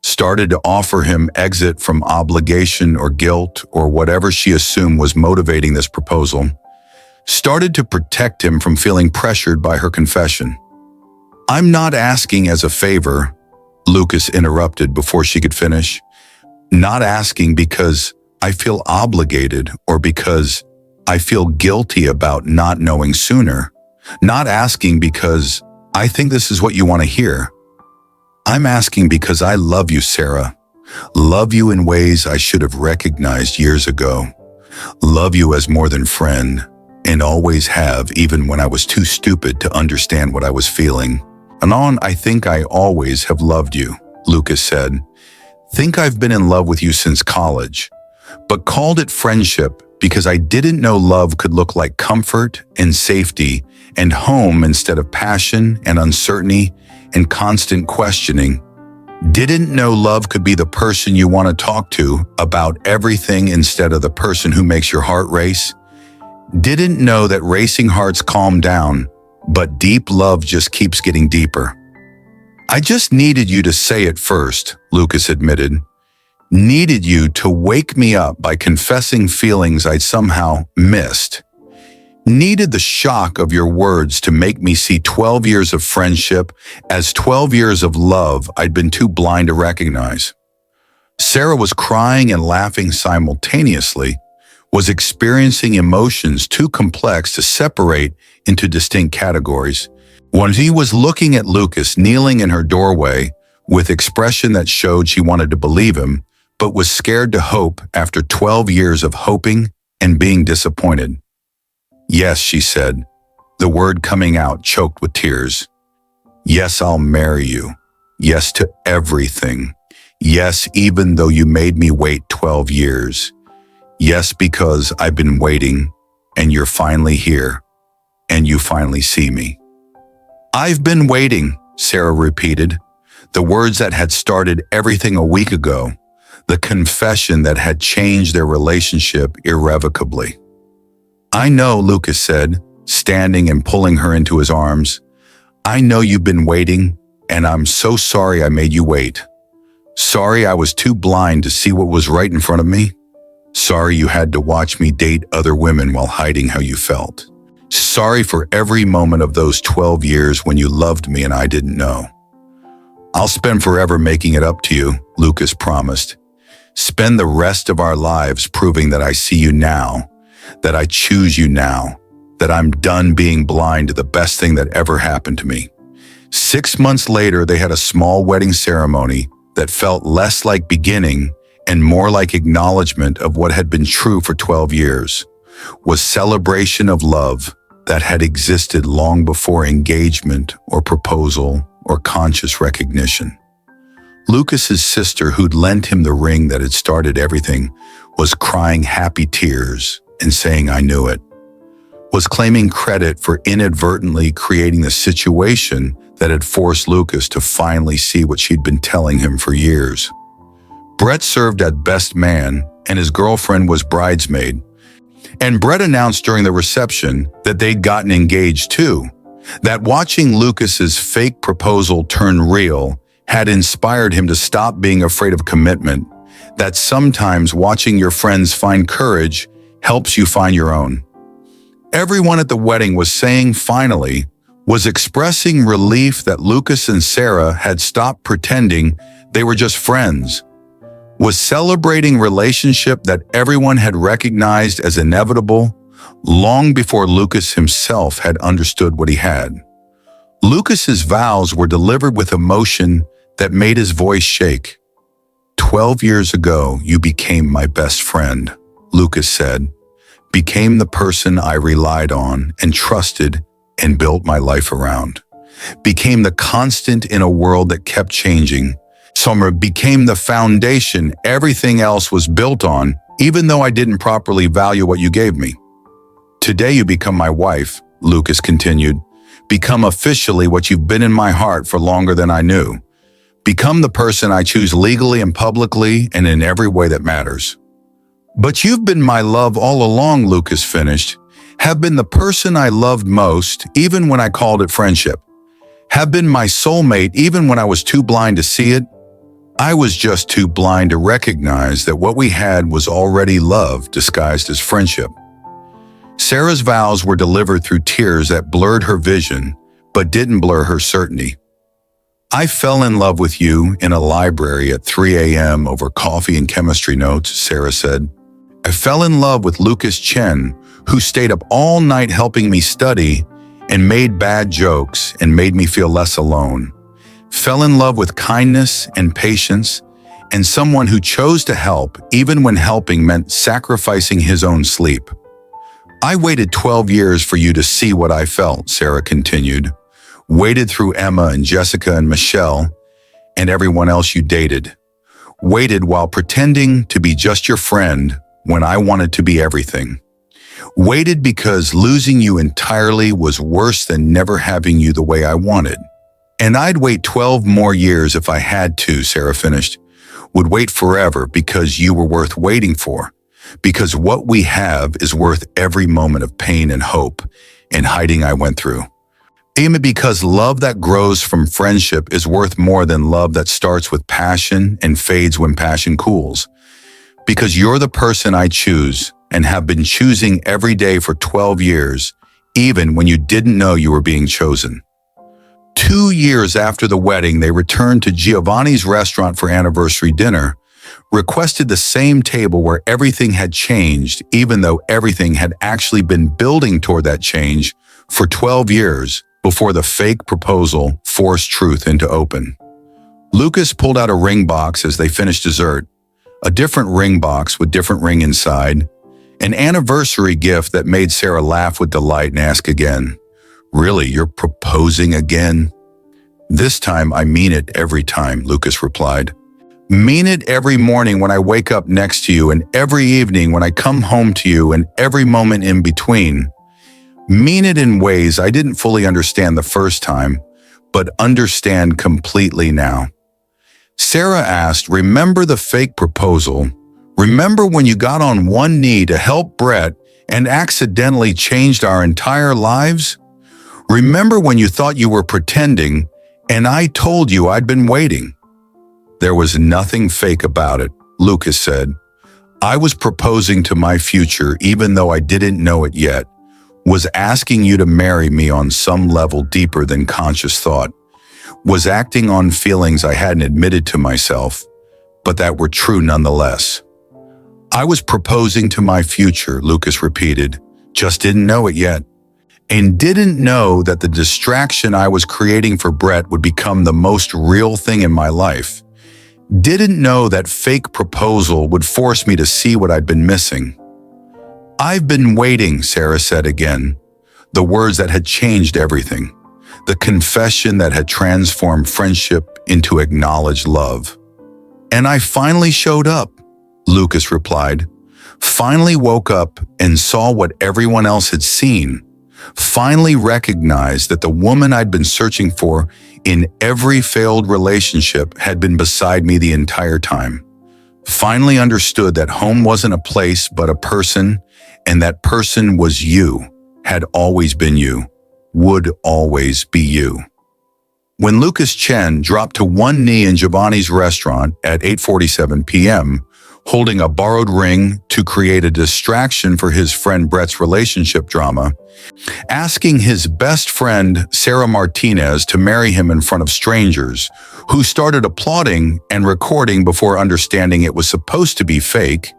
Started to offer him exit from obligation or guilt or whatever she assumed was motivating this proposal. Started to protect him from feeling pressured by her confession. "I'm not asking as a favor," Lucas interrupted before she could finish. "Not asking because I feel obligated or because I feel guilty about not knowing sooner. Not asking because I think this is what you want to hear. I'm asking because I love you, Sarah. Love you in ways I should have recognized years ago. Love you as more than friend, and always have, even when I was too stupid to understand what I was feeling. I think I always have loved you," Lucas said. "Think I've been in love with you since college, but called it friendship because I didn't know love could look like comfort and safety and home instead of passion and uncertainty and constant questioning. Didn't know love could be the person you want to talk to about everything instead of the person who makes your heart race. Didn't know that racing hearts calm down, but deep love just keeps getting deeper. I just needed you to say it first," Lucas admitted. "Needed you to wake me up by confessing feelings I'd somehow missed. Needed the shock of your words to make me see 12 years of friendship as 12 years of love I'd been too blind to recognize." Sarah was crying and laughing simultaneously, was experiencing emotions too complex to separate into distinct categories. When he was looking at Lucas kneeling in her doorway with expression that showed she wanted to believe him, but was scared to hope after 12 years of hoping and being disappointed. "Yes," she said, the word coming out choked with tears. "Yes, I'll marry you. Yes to everything. Yes, even though you made me wait 12 years. Yes, because I've been waiting, and you're finally here, and you finally see me." "I've been waiting," Sarah repeated, the words that had started everything a week ago, the confession that had changed their relationship irrevocably. "I know," Lucas said, standing and pulling her into his arms. "I know you've been waiting, and I'm so sorry I made you wait. Sorry I was too blind to see what was right in front of me. Sorry you had to watch me date other women while hiding how you felt. Sorry for every moment of those 12 years when you loved me and I didn't know. I'll spend forever making it up to you," Lucas promised. "Spend the rest of our lives proving that I see you now, that I choose you now, that I'm done being blind to the best thing that ever happened to me." 6 months later, they had a small wedding ceremony that felt less like beginning and more like acknowledgement of what had been true for 12 years, was celebration of love that had existed long before engagement or proposal or conscious recognition. Lucas's sister, who'd lent him the ring that had started everything, was crying happy tears and saying, "I knew it," was claiming credit for inadvertently creating the situation that had forced Lucas to finally see what she'd been telling him for years. Brett served as best man, and his girlfriend was bridesmaid. And Brett announced during the reception that they'd gotten engaged too, that watching Lucas's fake proposal turn real had inspired him to stop being afraid of commitment, that sometimes watching your friends find courage helps you find your own. Everyone at the wedding was saying finally, was expressing relief that Lucas and Sarah had stopped pretending they were just friends, was celebrating relationship that everyone had recognized as inevitable long before Lucas himself had understood what he had. Lucas's vows were delivered with emotion that made his voice shake. 12 years ago, you became my best friend, Lucas said. Became the person I relied on and trusted and built my life around. Became the constant in a world that kept changing. Summer became the foundation everything else was built on, even though I didn't properly value what you gave me. Today you become my wife, Lucas continued. Become officially what you've been in my heart for longer than I knew. Become the person I choose legally and publicly and in every way that matters. But you've been my love all along, Lucas finished. Have been the person I loved most, even when I called it friendship. Have been my soulmate even when I was too blind to see it. I was just too blind to recognize that what we had was already love disguised as friendship. Sarah's vows were delivered through tears that blurred her vision, but didn't blur her certainty. I fell in love with you in a library at 3 a.m. over coffee and chemistry notes, Sarah said. I fell in love with Lucas Chen, who stayed up all night helping me study and made bad jokes and made me feel less alone. Fell in love with kindness and patience and someone who chose to help even when helping meant sacrificing his own sleep. I waited 12 years for you to see what I felt, Sarah continued. Waited through Emma and Jessica and Michelle and everyone else you dated. Waited while pretending to be just your friend when I wanted to be everything. Waited because losing you entirely was worse than never having you the way I wanted. And I'd wait 12 more years if I had to, Sarah finished. Would wait forever because you were worth waiting for. Because what we have is worth every moment of pain and hope and hiding I went through. Even because love that grows from friendship is worth more than love that starts with passion and fades when passion cools. Because you're the person I choose and have been choosing every day for 12 years, even when you didn't know you were being chosen. 2 years after the wedding, they returned to Giovanni's restaurant for anniversary dinner, requested the same table where everything had changed, even though everything had actually been building toward that change for 12 years before the fake proposal forced truth into open. Lucas pulled out a ring box as they finished dessert, a different ring box with different ring inside, an anniversary gift that made Sarah laugh with delight and ask again, "Really, you're proposing again?" "This time I mean it every time," Lucas replied. "Mean it every morning when I wake up next to you and every evening when I come home to you and every moment in between. Mean it in ways I didn't fully understand the first time, but understand completely now." Sarah asked, "Remember the fake proposal? Remember when you got on one knee to help Brett and accidentally changed our entire lives? Remember when you thought you were pretending and I told you I'd been waiting?" "There was nothing fake about it," Lucas said. "I was proposing to my future even though I didn't know it yet, was asking you to marry me on some level deeper than conscious thought, was acting on feelings I hadn't admitted to myself, but that were true nonetheless." "I was proposing to my future," Lucas repeated, "just didn't know it yet. And didn't know that the distraction I was creating for Brett would become the most real thing in my life. Didn't know that fake proposal would force me to see what I'd been missing." "I've been waiting," Sarah said again, the words that had changed everything, the confession that had transformed friendship into acknowledged love. "And I finally showed up," Lucas replied. "Finally woke up and saw what everyone else had seen. Finally recognized that the woman I'd been searching for in every failed relationship had been beside me the entire time. Finally understood that home wasn't a place but a person, and that person was you, had always been you, would always be you." When Lucas Chen dropped to one knee in Giovanni's restaurant at 8:47 p.m., holding a borrowed ring to create a distraction for his friend Brett's relationship drama, asking his best friend Sarah Martinez to marry him in front of strangers, who started applauding and recording before understanding it was supposed to be fake,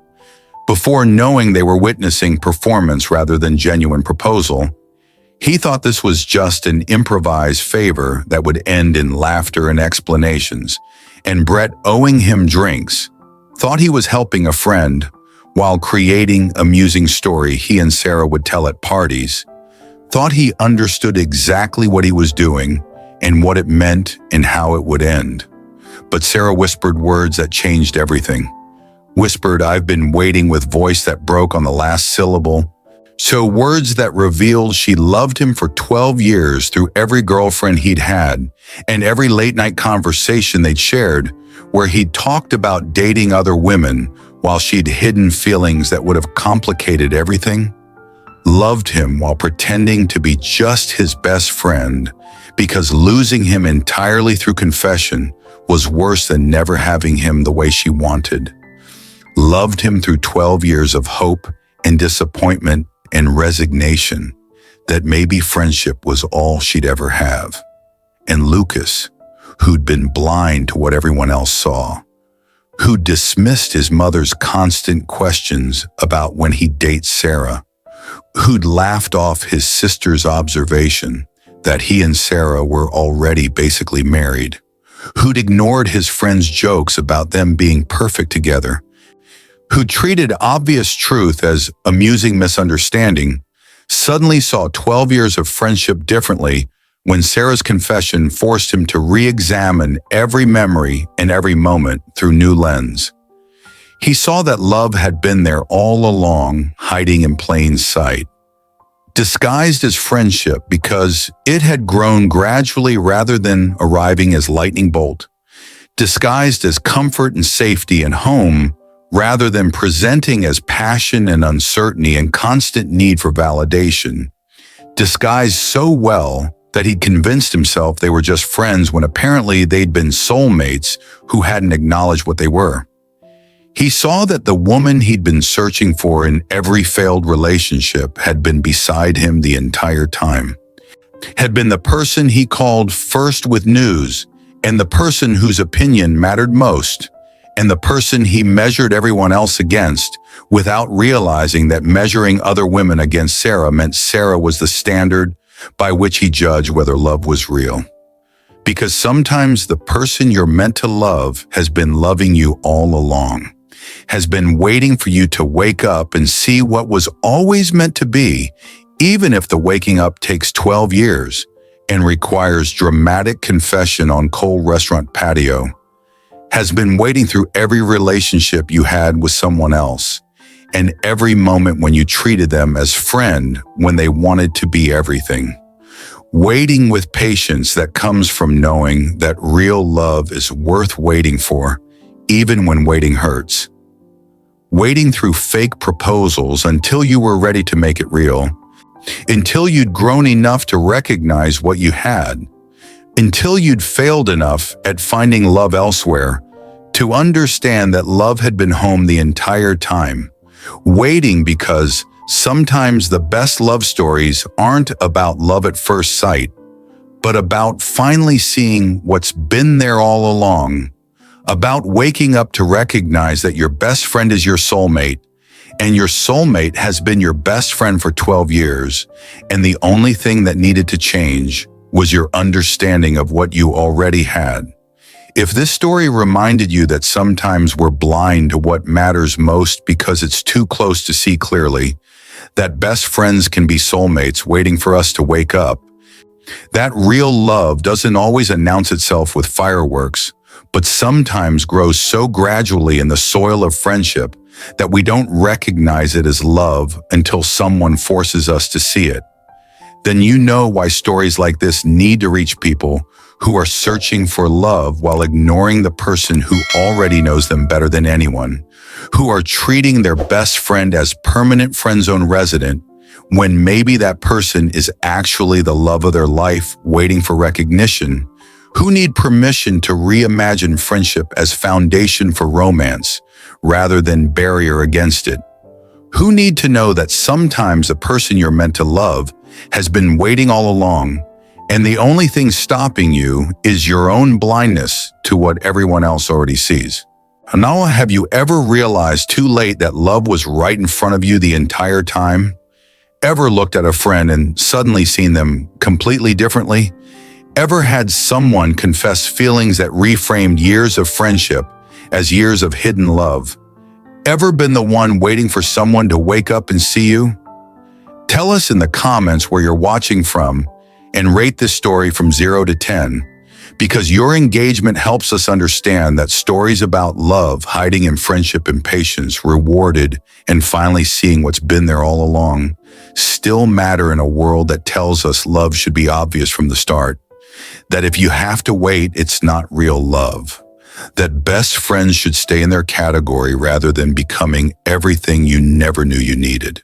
before knowing they were witnessing performance rather than genuine proposal, He thought this was just an improvised favor that would end in laughter and explanations, and Brett, owing him drinks, thought he was helping a friend while creating amusing story he and Sarah would tell at parties, thought he understood exactly what he was doing and what it meant and how it would end. But Sarah whispered words that changed everything. Whispered, "I've been waiting," with voice that broke on the last syllable. So words that revealed she loved him for 12 years through every girlfriend he'd had and every late-night conversation they'd shared where he'd talked about dating other women while she'd hidden feelings that would have complicated everything. Loved him while pretending to be just his best friend because losing him entirely through confession was worse than never having him the way she wanted. Loved him through 12 years of hope and disappointment and resignation that maybe friendship was all she'd ever have. And Lucas, who'd been blind to what everyone else saw, who dismissed his mother's constant questions about when he'd date Sarah, who'd laughed off his sister's observation that he and Sarah were already basically married, who'd ignored his friends' jokes about them being perfect together, who treated obvious truth as amusing misunderstanding, suddenly saw 12 years of friendship differently when Sarah's confession forced him to re-examine every memory and every moment through new lens. He saw that love had been there all along, hiding in plain sight, disguised as friendship because it had grown gradually rather than arriving as lightning bolt, disguised as comfort and safety and home rather than presenting as passion and uncertainty and constant need for validation, disguised so well that he'd convinced himself they were just friends when apparently they'd been soulmates who hadn't acknowledged what they were. He saw that the woman he'd been searching for in every failed relationship had been beside him the entire time, had been the person he called first with news, and the person whose opinion mattered most, and the person he measured everyone else against, without realizing that measuring other women against Sarah meant Sarah was the standard by which he judged whether love was real. Because sometimes the person you're meant to love has been loving you all along, has been waiting for you to wake up and see what was always meant to be, even if the waking up takes 12 years and requires dramatic confession on cold restaurant patio, has been waiting through every relationship you had with someone else and every moment when you treated them as friend when they wanted to be everything. Waiting with patience that comes from knowing that real love is worth waiting for, even when waiting hurts. Waiting through fake proposals until you were ready to make it real, until you'd grown enough to recognize what you had, until you'd failed enough at finding love elsewhere to understand that love had been home the entire time. Waiting because sometimes the best love stories aren't about love at first sight, but about finally seeing what's been there all along, about waking up to recognize that your best friend is your soulmate, and your soulmate has been your best friend for 12 years, and the only thing that needed to change was your understanding of what you already had. If this story reminded you that sometimes we're blind to what matters most because it's too close to see clearly, that best friends can be soulmates waiting for us to wake up, that real love doesn't always announce itself with fireworks, but sometimes grows so gradually in the soil of friendship that we don't recognize it as love until someone forces us to see it, then you know why stories like this need to reach people who are searching for love while ignoring the person who already knows them better than anyone, who are treating their best friend as permanent friend zone resident when maybe that person is actually the love of their life waiting for recognition, who need permission to reimagine friendship as foundation for romance rather than barrier against it, who need to know that sometimes the person you're meant to love has been waiting all along, and the only thing stopping you is your own blindness to what everyone else already sees. Now, have you ever realized too late that love was right in front of you the entire time? Ever looked at a friend and suddenly seen them completely differently? Ever had someone confess feelings that reframed years of friendship as years of hidden love? Ever been the one waiting for someone to wake up and see you? Tell us in the comments where you're watching from and rate this story from 0 to 10, because your engagement helps us understand that stories about love, hiding in friendship and patience, rewarded, and finally seeing what's been there all along, still matter in a world that tells us love should be obvious from the start. That if you have to wait, it's not real love. That best friends should stay in their category rather than becoming everything you never knew you needed.